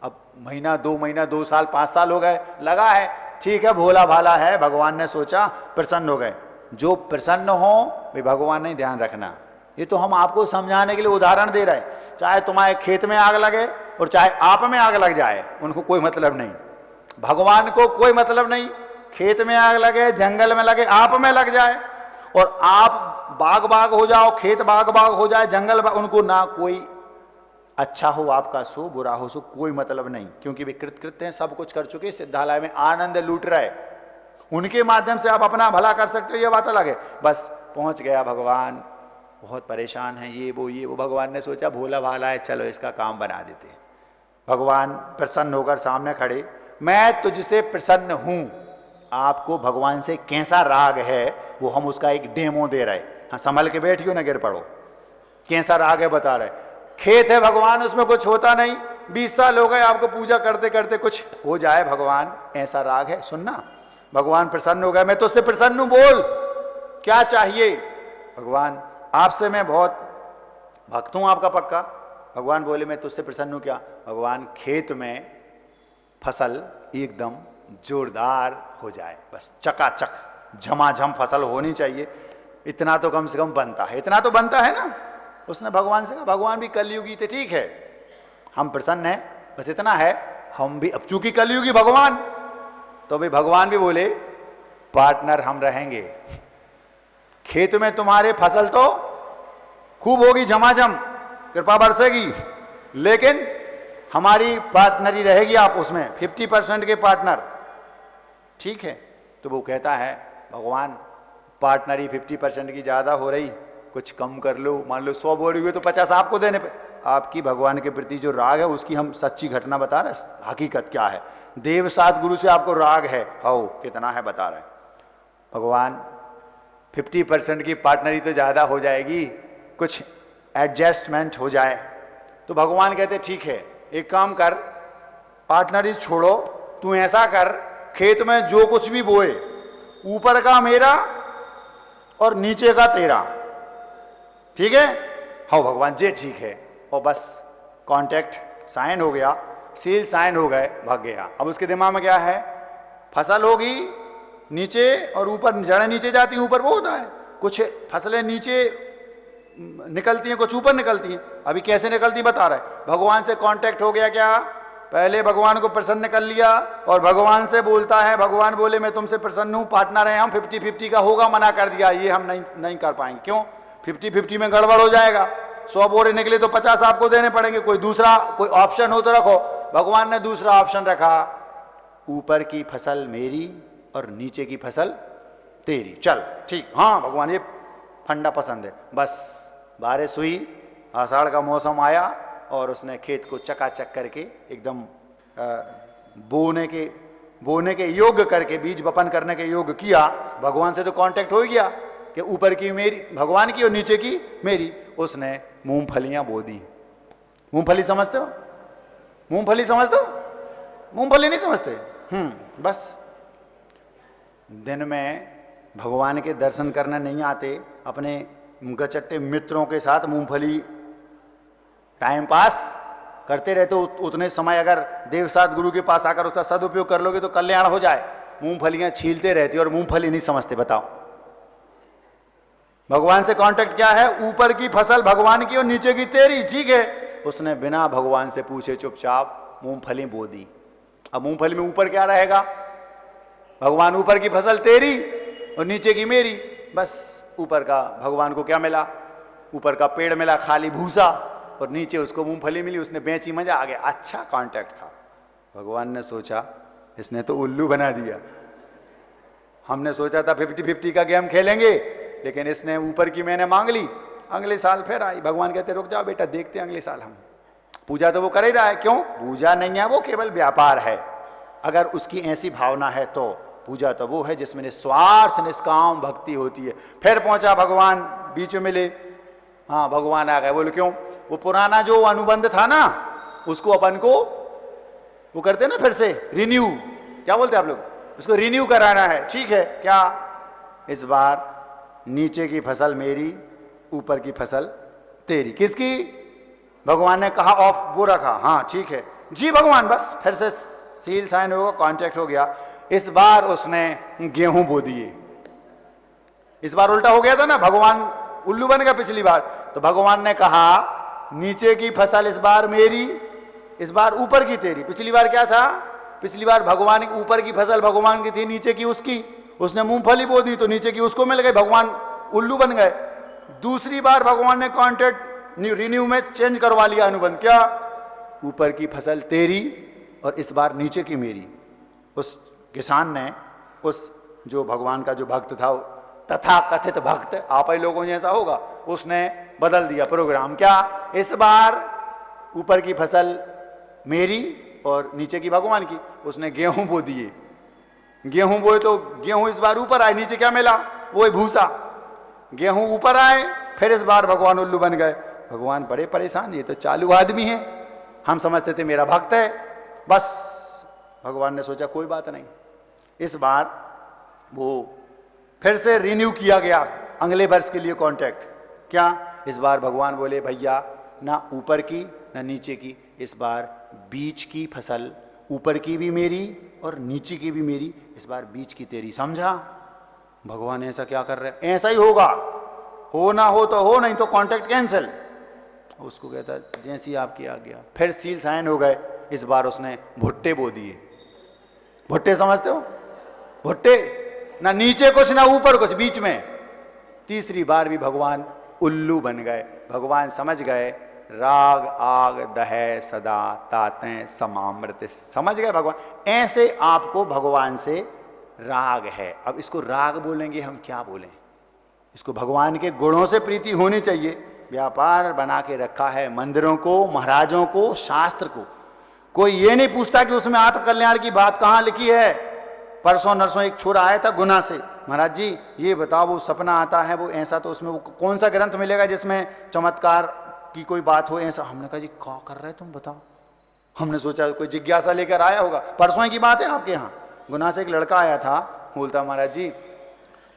अब महीना 2 महीना 2 साल 5 साल हो गए, लगा है ठीक है भोला भाला है, भगवान ने सोचा प्रसन्न हो गए। जो प्रसन्न हो वे भगवान नहीं, ध्यान रखना, ये तो हम आपको समझाने के लिए उदाहरण दे रहे हैं। चाहे तुम्हारे खेत में आग लगे और चाहे आप में आग लग जाए, उनको कोई मतलब नहीं, भगवान को कोई मतलब नहीं। खेत में आग लगे, जंगल में लगे, आप में लग जाए और आप बाग हो जाओ, खेत बाग हो जाए, जंगल उनको ना कोई अच्छा हो आपका सो, बुरा हो सो, कोई मतलब नहीं, क्योंकि वे कृतकृत्य हैं, सब कुछ कर चुके, सिद्धालय में आनंद लूट रहे, उनके माध्यम से आप अपना भला कर सकते हो, ये बात अलग है। बस पहुंच गया भगवान, बहुत परेशान है, ये वो भगवान ने सोचा भोला भाला है, चलो इसका काम बना देते। भगवान प्रसन्न होकर सामने खड़े, मैं तुझसे प्रसन्न हूं। आपको भगवान से कैसा राग है वो हम उसका एक डेमो दे रहे। हाँ संभल के बैठियो ना गिर पड़ो, कैसा राग है बता रहे। खेत है भगवान, उसमें कुछ होता नहीं, 20 साल हो गए आपको पूजा करते करते, कुछ हो जाए भगवान, ऐसा राग है। सुनना, भगवान प्रसन्न हो गए, मैं तो उससे प्रसन्न हूं, बोल क्या चाहिए। भगवान आपसे मैं बहुत भक्त हूं आपका पक्का। भगवान बोले मैं तुझसे प्रसन्न हूं क्या। भगवान खेत में फसल एकदम जोरदार हो जाए, बस चकाचक झमाझम फसल होनी चाहिए, इतना तो कम से कम बनता है, इतना तो बनता है ना। उसने भगवान से कहा, भगवान भी कलयुगी थे, ठीक है हम प्रसन्न हैं, बस इतना है, हम भी अब चूंकि कलयुगी भगवान, तो भी भगवान भी बोले पार्टनर हम रहेंगे, खेत में तुम्हारे फसल तो खूब होगी, झमाझम कृपा बरसेगी, लेकिन हमारी पार्टनरी रहेगी, आप उसमें 50% के पार्टनर, ठीक है। तो वो कहता है भगवान पार्टनरी 50% की ज्यादा हो रही, कुछ कम कर लो, मान लो 100 बोरी हुए तो 50 आपको देने पे। आपकी भगवान के प्रति जो राग है उसकी हम सच्ची घटना बता रहे, हकीकत क्या है। देवसात गुरु से आपको राग है, हाउ कितना है बता रहे। भगवान 50% की पार्टनरी तो ज्यादा हो जाएगी, कुछ एडजस्टमेंट हो जाए। तो भगवान कहते ठीक है एक काम कर, पार्टनरी छोड़ो, तू ऐसा कर खेत में जो कुछ भी बोए ऊपर का मेरा और नीचे का तेरा, ठीक है। हाँ भगवान जी ठीक है, और बस कॉन्ट्रैक्ट साइन हो गया, सील साइन हो गए, भाग गया। अब उसके दिमाग में क्या है, फसल होगी नीचे और ऊपर, जड़ें नीचे जाती हैं, ऊपर वो होता है, कुछ फसलें नीचे निकलती हैं, कुछ ऊपर निकलती हैं। अभी कैसे निकलती बता रहे। भगवान से कांटेक्ट हो गया क्या, पहले भगवान को प्रसन्न कर लिया और भगवान से बोलता है, भगवान बोले मैं तुमसे प्रसन्न हूं, पार्टनर है हम, 50-50 का होगा, मना कर दिया, ये हम नहीं कर पाएंगे। क्यों, 50-50 में गड़बड़ हो जाएगा, 100 बोरे निकले तो 50 आपको देने पड़ेंगे, कोई दूसरा कोई ऑप्शन हो तो रखो। भगवान ने दूसरा ऑप्शन रखा, ऊपर की फसल मेरी और नीचे की फसल तेरी, चल ठीक, हाँ भगवान ये फंडा पसंद है। बस बारिश हुई, आषाढ़ का मौसम आया और उसने खेत को चकाचक करके एकदम बोने के योग्य करके, बीज वपन करने के योग्य किया। भगवान से तो कांटेक्ट हो गया कि ऊपर की मेरी भगवान की और नीचे की मेरी। उसने मूंगफलियां बो दी। मूंगफली समझते हो, मूंगफली समझते हो, मूंगफली नहीं समझते। बस दिन में भगवान के दर्शन करने नहीं आते, अपने गचट्टे मित्रों के साथ मूंगफली टाइम पास करते रहते हो। उतने समय अगर देवसात गुरु के पास आकर उसका सदुपयोग कर लोगे तो कल्याण हो जाए। मूंगफलियां छीलते रहते और मूंगफली नहीं समझते। बताओ भगवान से कांटेक्ट क्या है, ऊपर की फसल भगवान की और नीचे की तेरी, ठीक है। उसने बिना भगवान से पूछे चुपचाप मूंगफली बो दी। अब मूंगफली में ऊपर क्या रहेगा, भगवान ऊपर की फसल तेरी और नीचे की मेरी। बस ऊपर का भगवान को क्या मिला, ऊपर का पेड़ मिला खाली भूसा और नीचे उसको मूंगफली मिली, उसने बेची, मजा आ गया, अच्छा कांटेक्ट था। भगवान ने सोचा इसने तो उल्लू बना दिया, हमने सोचा था 50-50 का गेम खेलेंगे, लेकिन इसने ऊपर की मैंने मांग ली। अगले साल फिर आई, भगवान कहते रुक जाओ बेटा, देखते हैं अगले साल हम। पूजा तो वो कर ही रहा है, क्यों? पूजा नहीं है वो, केवल व्यापार है। अगर उसकी ऐसी भावना है तो पूजा तो वो है जिसमें निस्वार्थ निष्काम भक्ति होती है। फिर पहुंचा भगवान, बीच में मिले, हाँ भगवान आ गए। बोले क्यों? वो पुराना जो अनुबंध था ना, उसको अपन को वो करते ना फिर से रिन्यू, क्या बोलते आप लोग, उसको रिन्यू कराना है। ठीक है, क्या इस बार नीचे की फसल मेरी, ऊपर की फसल तेरी। किसकी? भगवान ने कहा ऑफ वो रखा, हाँ ठीक है जी भगवान, बस फिर से सील साइन होगा, कॉन्ट्रैक्ट हो गया। इस बार उसने गेहूं बो दिए। इस बार उल्टा हो गया था ना, भगवान उल्लू बन गया पिछली बार। तो भगवान ने कहा नीचे की फसल इस बार मेरी, इस बार ऊपर की तेरी। पिछली बार क्या था? पिछली बार भगवान की ऊपर की फसल भगवान की थी, नीचे की उसकी। उसने मूंगफली बो दी तो नीचे की उसको मिल गई, भगवान उल्लू बन गए। दूसरी बार भगवान ने कॉन्ट्रैक्ट रिन्यू में चेंज करवा लिया अनुबंध, क्या? ऊपर की फसल तेरी और इस बार नीचे की मेरी। उस किसान ने, उस जो भगवान का जो भक्त था, तथा कथित भक्त, आप ही लोगों जैसा होगा, उसने बदल दिया प्रोग्राम। क्या? इस बार ऊपर की फसल मेरी और नीचे की भगवान की। उसने गेहूं बो दिए, गेहूं बोए तो गेहूं इस बार ऊपर आए, नीचे क्या मिला? वो भूसा। गेहूं ऊपर आए, फिर इस बार भगवान उल्लू बन गए। भगवान बड़े परेशान, ये तो चालू आदमी है, हम समझते थे मेरा भक्त है। बस भगवान ने सोचा कोई बात नहीं, इस बार वो फिर से रिन्यू किया गया अगले वर्ष के लिए कॉन्ट्रैक्ट। क्या? इस बार भगवान बोले भैया ना ऊपर की ना नीचे की, इस बार बीच की फसल, ऊपर की भी मेरी और नीचे की भी मेरी, इस बार बीच की तेरी। समझा? भगवान ऐसा क्या कर रहे हैं? ऐसा ही होगा, हो ना हो तो हो, नहीं तो कॉन्ट्रैक्ट कैंसिल। उसको कहता जैसी आपकी आ गया। फिर सील साइन हो गए। इस बार उसने भुट्टे बो दिए। भुट्टे समझते हो? भुट्टे, ना नीचे कुछ ना ऊपर कुछ, बीच में। तीसरी बार भी भगवान उल्लू बन गए। भगवान समझ गए राग आग दहे सदा ताते समामृत। समझ गए भगवान, ऐसे आपको भगवान से राग है। अब इसको राग बोलेंगे हम, क्या बोलें इसको? भगवान के गुणों से प्रीति होनी चाहिए। व्यापार बना के रखा है मंदिरों को, महाराजों को, शास्त्र को। कोई ये नहीं पूछता कि उसमें आत्मकल्याण की बात कहाँ लिखी है। परसों नरसों एक छोरा आया था गुना से, महाराज जी ये बताओ वो सपना आता है वो ऐसा, तो उसमें वो कौन सा ग्रंथ मिलेगा जिसमें चमत्कार की कोई बात हो ऐसा? हमने कहा जी क्या कर रहे तुम बताओ। हमने सोचा कोई जिज्ञासा लेकर आया होगा। परसों की बात है आपके यहाँ, गुना से एक लड़का आया था, बोलता महाराज जी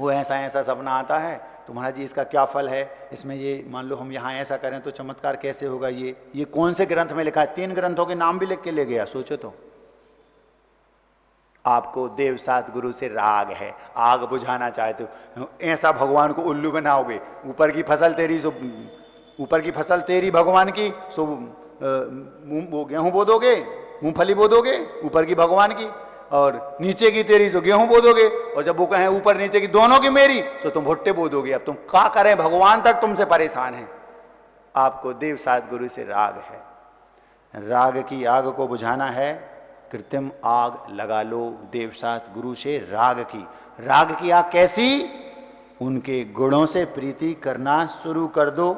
वो ऐसा ऐसा सपना आता है, तो महाराज जी इसका क्या फल है? इसमें ये मान लो हम यहाँ ऐसा करें तो चमत्कार कैसे होगा? ये कौन से ग्रंथ में लिखा है? 3 ग्रंथों के नाम भी लिख के ले गया। सोचो तो, आपको देव सात गुरु से राग है, आग बुझाना चाहते हो, ऐसा भगवान को उल्लू बनाओगे। ऊपर की फसल तेरी, सो ऊपर की फसल तेरी भगवान की, सो वो गेहूं बो दोगे, मूंगफली बो दोगे ऊपर की भगवान की, और नीचे की तेरी सो गेहूं बो दोगे। और जब वो कहें ऊपर नीचे की दोनों की मेरी, तो तुम भुट्टे बो दोगे। अब तुम क्या करें? भगवान तक तुमसे परेशान है। आपको देव सात गुरु से राग है। राग की आग को बुझाना है, कृत्रिम आग लगा लो देव सात गुरु से राग की। राग की आग कैसी? उनके गुणों से प्रीति करना शुरू कर दो,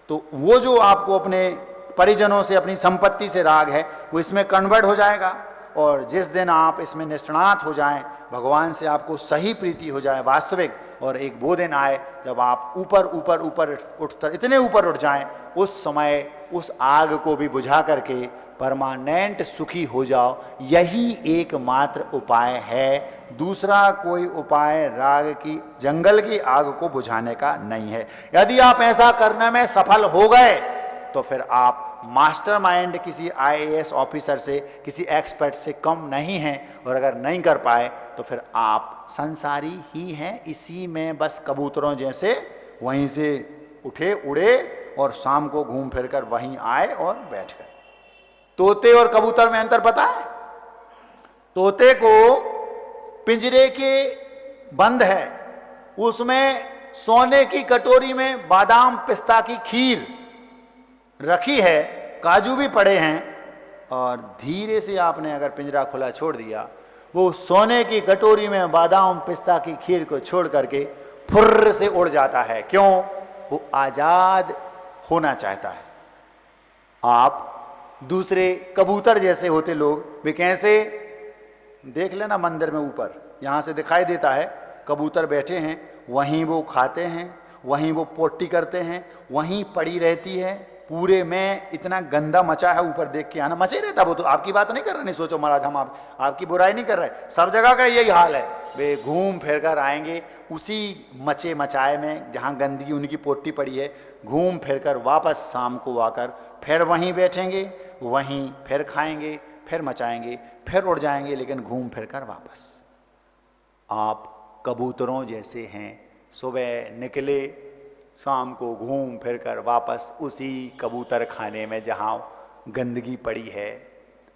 तो वो जो आपको अपने परिजनों से, अपनी संपत्ति से राग है, वो इसमें कन्वर्ट हो जाएगा। और जिस दिन आप इसमें निष्णात हो जाएं, भगवान से आपको सही प्रीति हो जाए वास्तविक, और एक वो दिन आए जब आप ऊपर ऊपर ऊपर उठकर इतने ऊपर उठ जाएं, उस समय उस आग को भी बुझा करके परमानेंट सुखी हो जाओ। यही एकमात्र उपाय है। दूसरा कोई उपाय राग की, जंगल की आग को बुझाने का नहीं है। यदि आप ऐसा करने में सफल हो गए तो फिर आप मास्टरमाइंड किसी IAS ऑफिसर से, किसी एक्सपर्ट से कम नहीं हैं। और अगर नहीं कर पाए तो फिर आप संसारी ही हैं, इसी में बस कबूतरों जैसे वहीं से उठे उड़े और शाम को घूम फिर कर वहीं आए और बैठ गए। तोते और कबूतर में अंतर पता है? तोते को पिंजरे के बंद है, उसमें सोने की कटोरी में बादाम पिस्ता की खीर रखी है, काजू भी पड़े हैं, और धीरे से आपने अगर पिंजरा खुला छोड़ दिया, वो सोने की कटोरी में बादाम पिस्ता की खीर को छोड़ करके फुर्र से उड़ जाता है। क्यों? वो आजाद होना चाहता है। आप दूसरे कबूतर जैसे होते लोग, वे कैसे, देख लेना मंदिर में ऊपर यहां से दिखाई देता है, कबूतर बैठे हैं, वहीं वो खाते हैं, वहीं वो पोटी करते हैं, वहीं पड़ी रहती है। पूरे में इतना गंदा मचा है, ऊपर देख के आना, मचे रहता। वो तो आपकी बात नहीं कर रहे, नहीं सोचो महाराज हम आपकी बुराई नहीं कर रहे, सब जगह का यही हाल है। वे घूम फिर कर आएंगे उसी मचे मचाए में जहाँ गंदगी उनकी पोटी पड़ी है, घूम फिर कर वापस शाम को आकर फिर वहीं बैठेंगे, वहीं फिर खाएंगे, फिर मचाएंगे, फिर उड़ जाएंगे, लेकिन घूम फिर कर वापस। आप कबूतरों जैसे हैं, सुबह निकले, शाम को घूम फिर कर वापस उसी कबूतर खाने में जहाँ गंदगी पड़ी है,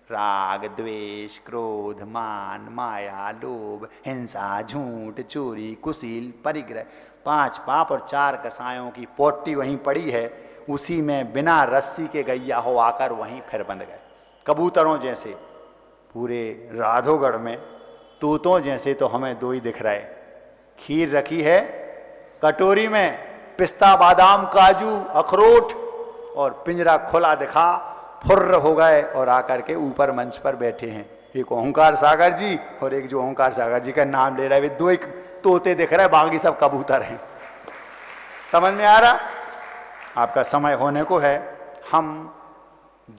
राग द्वेष क्रोध मान माया लोभ हिंसा झूठ चोरी कुशील परिग्रह, 5 पाप और 4 कसायों की पोटी वहीं पड़ी है, उसी में बिना रस्सी के गैया हो आकर वहीं फिर बंध गए। कबूतरों जैसे पूरे राधोगढ़ में तोतों जैसे तो हमें 2 ही दिख रहे। खीर रखी है कटोरी में, पिस्ता बादाम काजू अखरोट, और पिंजरा खुला दिखा, फुर्र हो गए और आकर के ऊपर मंच पर बैठे हैं। एक ओंकार सागर जी और एक जो ओंकार सागर जी का नाम ले रहा है, वे 2 एक तोते दिख रहे हैं, बाकी सब कबूतर हैं। समझ में आ रहा? आपका समय होने को है। हम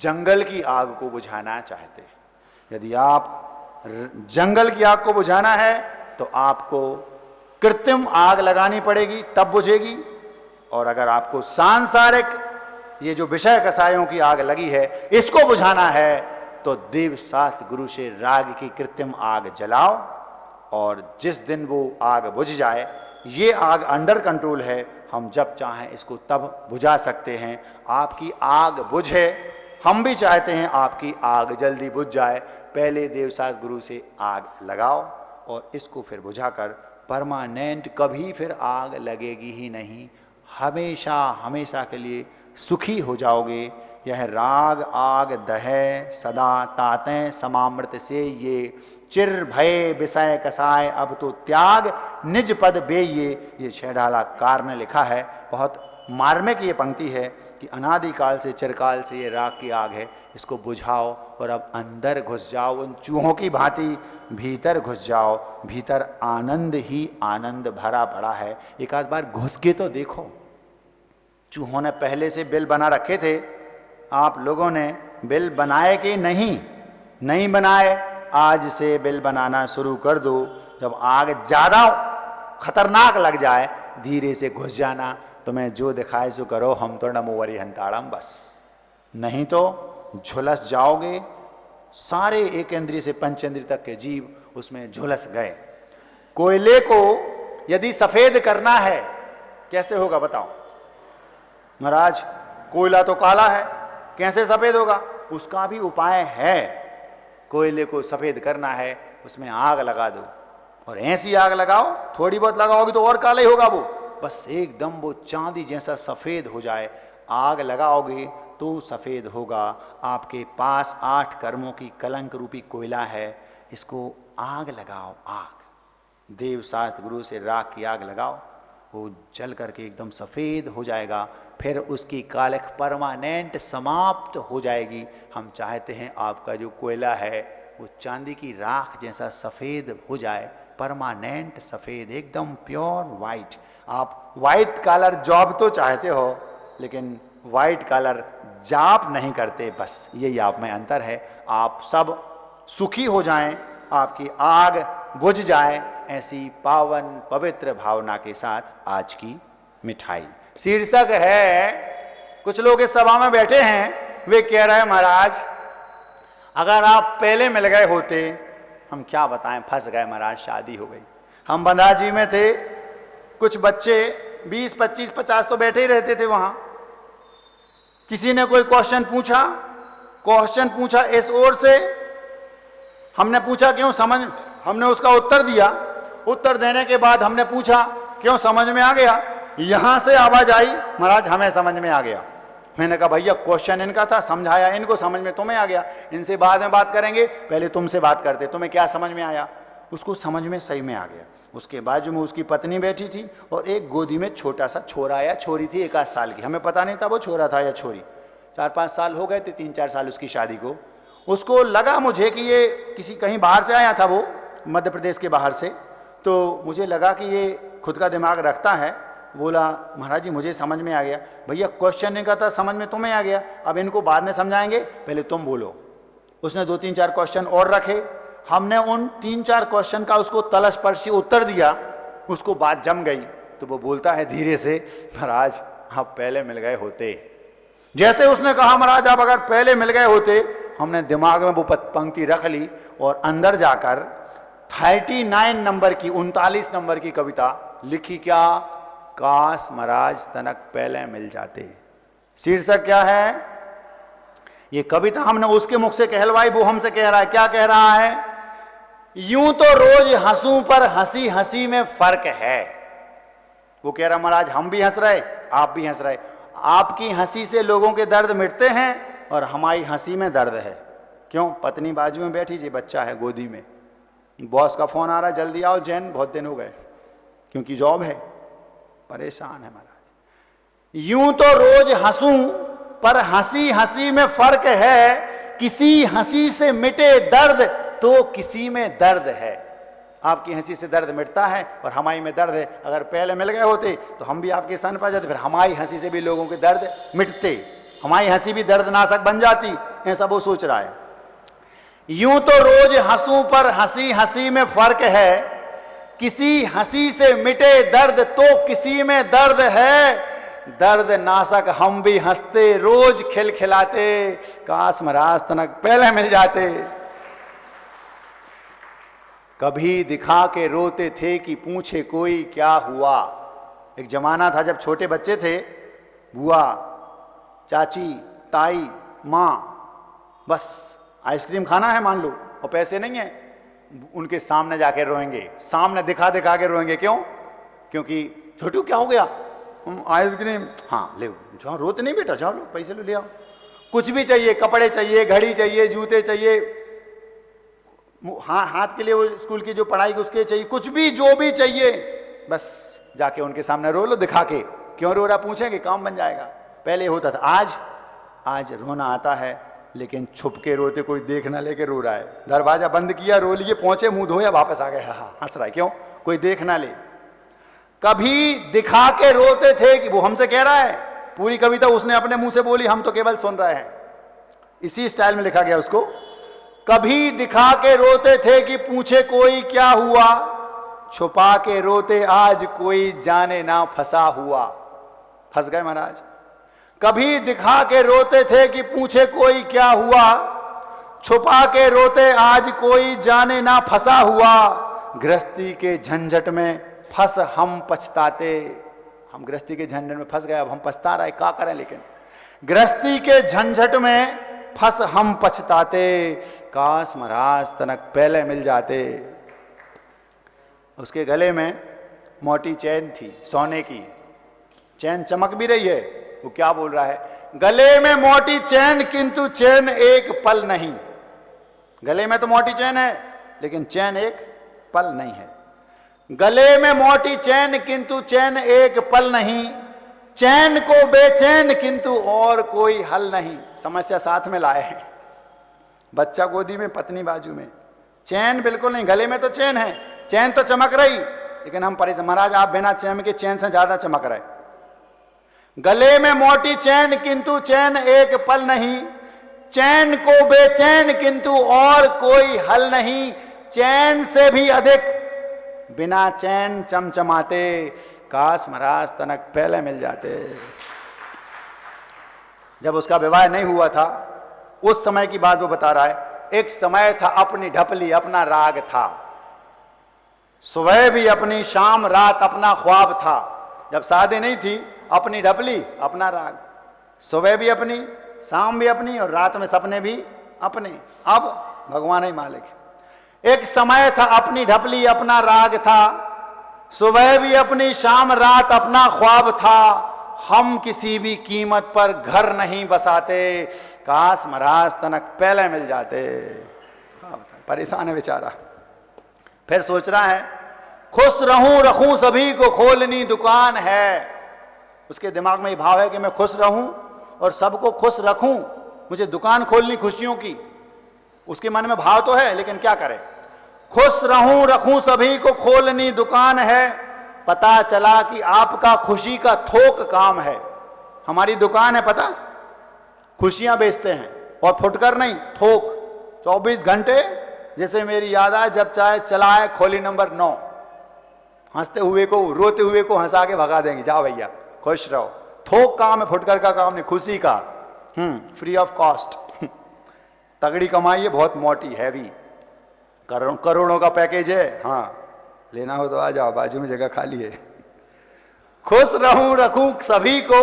जंगल की आग को बुझाना चाहते हैं। यदि आप जंगल की आग को बुझाना है तो आपको कृत्रिम आग लगानी पड़ेगी, तब बुझेगी। और अगर आपको सांसारिक ये जो विषय कसायों की आग लगी है इसको बुझाना है तो देव शास्त्र गुरु से राग की कृत्रिम आग जलाओ, और जिस दिन वो आग बुझ जाए, ये आग अंडर कंट्रोल है, हम जब चाहें इसको तब बुझा सकते हैं। आपकी आग बुझे, हम भी चाहते हैं आपकी आग जल्दी बुझ जाए। पहले देवशास्त्र गुरु से आग लगाओ और इसको फिर बुझाकर परमानेंट कभी फिर आग लगेगी ही नहीं, हमेशा हमेशा के लिए सुखी हो जाओगे। यह राग आग दहे सदा तातें समामृत से, ये चिर भय विषय कसाय अब तो त्याग निज पद बेये। ये छेड़ाला कार ने लिखा है। बहुत मार्मिक ये पंक्ति है कि अनादिकाल से चिरकाल से ये राग की आग है, इसको बुझाओ और अब अंदर घुस जाओ, उन चूहों की भांति भीतर घुस जाओ। भीतर आनंद ही आनंद भरा पड़ा है। एक आध बार घुस के तो देखो। चूहों ने पहले से बिल बना रखे थे, आप लोगों ने बिल बनाए कि नहीं बनाए? आज से बिल बनाना शुरू कर दो। जब आग ज्यादा खतरनाक लग जाए धीरे से घुस जाना। तुम्हें जो दिखाए सो करो, हम तो नमो वरी हंताड़म बस, नहीं तो झुलस जाओगे। सारे एक इंद्रिय से पंचेंद्रिय तक के जीव उसमें झुलस गए। कोयले को यदि सफेद करना है कैसे होगा बताओ? महाराज कोयला तो काला है, कैसे सफेद होगा? उसका भी उपाय है। कोयले को सफेद करना है, उसमें आग लगा दो, और ऐसी आग लगाओ, थोड़ी बहुत लगाओगे तो और काला ही होगा वो, बस एकदम वो चांदी जैसा सफेद हो जाए। आग लगाओगे तो सफेद होगा। आपके पास 8 कर्मों की कलंक रूपी कोयला है, इसको आग लगाओ। आग देव शास्त्र गुरु से राग की आग लगाओ, वो जल करके एकदम सफेद हो जाएगा। फिर उसकी कालख परमानेंट समाप्त हो जाएगी। हम चाहते हैं आपका जो कोयला है वो चांदी की राख जैसा सफेद हो जाए, परमानेंट सफेद, एकदम प्योर वाइट। आप वाइट कलर जॉब तो चाहते हो, लेकिन वाइट कलर जाप नहीं करते, बस यही आप में अंतर है। आप सब सुखी हो जाएं, आपकी आग बुझ जाए, ऐसी पावन पवित्र भावना के साथ आज की मिठाई। शीर्षक है, कुछ लोग इस सभा में बैठे हैं, वे कह रहे हैं महाराज अगर आप पहले मिल गए होते, हम क्या बताएं, फंस गए महाराज, शादी हो गई। हम बंधाजी में थे, कुछ बच्चे 20, 25, 50 तो बैठे ही रहते थे वहां। किसी ने कोई क्वेश्चन पूछा इस ओर से, हमने पूछा क्यों समझ, हमने उसका उत्तर दिया। उत्तर देने के बाद हमने पूछा क्यों समझ में आ गया? यहां से आवाज आई, महाराज हमें समझ में आ गया। मैंने कहा भैया क्वेश्चन इनका था, समझाया इनको, समझ में तुम्हें आ गया, इनसे बाद में बात करेंगे, पहले तुमसे बात करते, तुम्हें क्या समझ में आया? उसको समझ में सही में आ गया। उसके बाजू में उसकी पत्नी बैठी थी और एक गोदी में छोटा सा छोरा या छोरी थी 1 आध साल की, हमें पता नहीं था वो छोरा था या छोरी। 4-5 साल हो गए थे, 3-4 साल उसकी शादी को। उसको लगा मुझे कि ये किसी कहीं बाहर से आया था, वो मध्य प्रदेश के बाहर से, तो मुझे लगा कि ये खुद का दिमाग रखता है। बोला महाराज जी मुझे समझ में आ गया। भैया क्वेश्चन इनका था, समझ में तुम्हें आ गया, अब इनको बाद में समझाएंगे, पहले तुम बोलो। उसने 2-3-4 क्वेश्चन और रखे, हमने उन 3-4 क्वेश्चन का उसको तलस्पर्शी उत्तर दिया, उसको बात जम गई। तो वो बोलता है धीरे से, महाराज आप पहले मिल गए होते। जैसे उसने कहा महाराज आप अगर पहले मिल गए होते, हमने दिमाग में वो पंक्ति रख ली और अंदर जाकर 39 नंबर की 39 नंबर की कविता लिखी। क्या? काश महाराज तनक पहले मिल जाते। शीर्षक क्या है? ये कविता हमने उसके मुख से कहलवाई, वो हमसे कह रहा है। क्या कह रहा है? यूं तो रोज हंसूं पर हंसी हंसी में फर्क है। वो कह रहा महाराज हम भी हंस रहे, आप भी हंस रहे, आपकी हंसी से लोगों के दर्द मिटते हैं और हमारी हंसी में दर्द है। क्यों? पत्नी बाजू में बैठी जी, बच्चा है गोदी में, बॉस का फोन आ रहा जल्दी आओ जैन, बहुत दिन हो गए, क्योंकि जॉब है, परेशान है महाराज। यूं तो रोज हंसूं पर हंसी हंसी में फर्क है, किसी हंसी से मिटे दर्द तो किसी में दर्द है। आपकी हंसी से दर्द मिटता है और हमारी में दर्द है। अगर पहले मिल गए होते तो हम भी आपके स्थान पर जाते, फिर हमारी हंसी से भी लोगों के दर्द मिटते, हमारी हंसी भी दर्दनाशक बन जाती। ऐसा वो सोच रहा है। यूं तो रोज हंसूं पर हंसी हंसी में फर्क है, किसी हंसी से मिटे दर्द तो किसी में दर्द है। दर्द नाशक हम भी हंसते, रोज खिलखिलाते, काश महाराज तनक पहले मिल जाते। कभी दिखा के रोते थे कि पूछे कोई क्या हुआ। एक जमाना था जब छोटे बच्चे थे, बुआ, चाची, ताई, माँ, बस आइसक्रीम खाना है मान लो और पैसे नहीं है, उनके सामने जाके रोएंगे, सामने दिखा दिखा के रोएंगे। क्यों? क्योंकि छोटू क्या हो गया, आइसक्रीम, हाँ ले जाओ, रोते नहीं बेटा, जाओ लो पैसे लो ले आओ। कुछ भी चाहिए, कपड़े चाहिए, घड़ी चाहिए, जूते चाहिए, हाँ हाथ के लिए वो स्कूल की जो पढ़ाई उसके चाहिए, कुछ भी जो भी चाहिए, बस जाके उनके सामने रो लो दिखा के। क्यों रो रहा पूछेंगे, काम बन जाएगा। पहले होता था। आज रोना आता है लेकिन छुप के रोते, कोई देख ना लेके रो रहा है। दरवाजा बंद किया, रो लिए, पहुंचे, मुंह धोया, वापस आ गए, हाँ हंस रहा है। क्यों? कोई देख ना ले। कभी दिखा के रोते थे कि वो हमसे कह रहा है, पूरी कविता उसने अपने मुंह से बोली, हम तो केवल सुन रहे हैं। इसी स्टाइल में लिखा गया उसको। कभी दिखा के रोते थे कि पूछे कोई क्या हुआ, छुपा के रोते आज कोई जाने ना फंसा हुआ। फंस गए महाराज। कभी दिखा के रोते थे कि पूछे कोई क्या हुआ, छुपा के रोते आज कोई जाने ना फंसा हुआ। गृहस्थी के झंझट में फंस हम पछताते। हम गृहस्थी के झंझट में फंस गए, अब हम पछता रहे, क्या करें। लेकिन गृहस्थी के झंझट में फंस हम पछताते, काश महाराज तनक पहले मिल जाते। उसके गले में मोटी चैन थी, सोने की चैन, चमक भी रही है। वो क्या बोल रहा है? गले में मोटी चैन किंतु चैन एक पल नहीं। गले में तो मोटी चैन है लेकिन चैन एक पल नहीं है। गले में मोटी चैन किंतु चैन एक पल नहीं, चैन को बेचैन किंतु और कोई हल नहीं। समस्या साथ में लाए हैं। बच्चा गोदी में, पत्नी बाजू में, चैन बिल्कुल नहीं। गले में तो चैन है, चैन तो चमक रही, लेकिन हम परेशान। महाराज आप बिना चैन के चैन से ज्यादा चमक रहे। गले में मोटी चैन किंतु चैन एक पल नहीं, चैन को बेचैन किंतु और कोई हल नहीं। चैन से भी अधिक बिना चैन चमचमाते, काश महाराज तनक पहले मिल जाते। जब उसका विवाह नहीं हुआ था उस समय की बात वो बता रहा है। एक समय था, अपनी ढपली अपना राग था, सुबह भी अपनी, शाम रात अपना ख्वाब था। जब शादी नहीं थी, अपनी ढपली अपना राग, सुबह भी अपनी, शाम भी अपनी और रात में सपने भी अपने। अब भगवान ही मालिक है। एक समय था, अपनी ढपली अपना राग था, सुबह भी अपनी शाम रात अपना ख्वाब था, हम किसी भी कीमत पर घर नहीं बसाते, काश महाराज तनक पहले मिल जाते। परेशान है बेचारा। फिर सोच रहा है खुश रहूं रखूं सभी को खोलनी दुकान है। उसके दिमाग में ये भाव है कि मैं खुश रहूं और सबको खुश रखूं, मुझे दुकान खोलनी खुशियों की। उसके मन में भाव तो है, लेकिन क्या करे। खुश रहूं रखूं सभी को खोलनी दुकान है, पता चला कि आपका खुशी का थोक काम है। हमारी दुकान है पता, खुशियां बेचते हैं और फुटकर नहीं, थोक। 24 घंटे, जैसे मेरी याद आए जब चाहे चलाए खोली नंबर 9, हंसते हुए को रोते हुए को हंसा के भगा देंगे, जाओ भैया खुश रहो। थोक काम है, फुटकर का काम नहीं, खुशी का। Free of cost. तगड़ी कमाई है, बहुत मोटी हैवी, करोड़ों का पैकेज है। हाँ लेना हो तो आ जाओ, बाजू में जगह खाली है। खुश रहूं रखूं सभी को,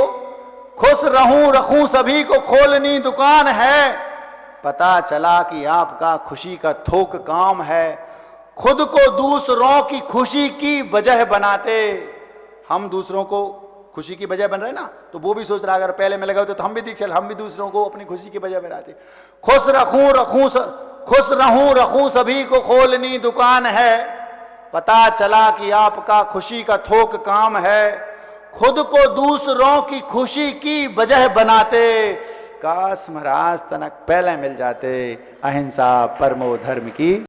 खुश रहूं रखूं सभी को खोलनी दुकान है, पता चला कि आपका खुशी का थोक काम है। खुद को दूसरों की खुशी की वजह बनाते, हम दूसरों को खुशी की वजह बन रहे ना, तो वो भी सोच रहा अगर पहले में लगा होते तो हम भी दीक्षित, हम भी दूसरों को अपनी खुशी की वजह बनाते। खुश रहूं रखूं सभी को खोलनी दुकान है, पता चला कि आपका खुशी का थोक काम है। खुद को दूसरों की खुशी की वजह बनाते, काश महाराज तनक पहले मिल जाते। अहिंसा परमो धर्म की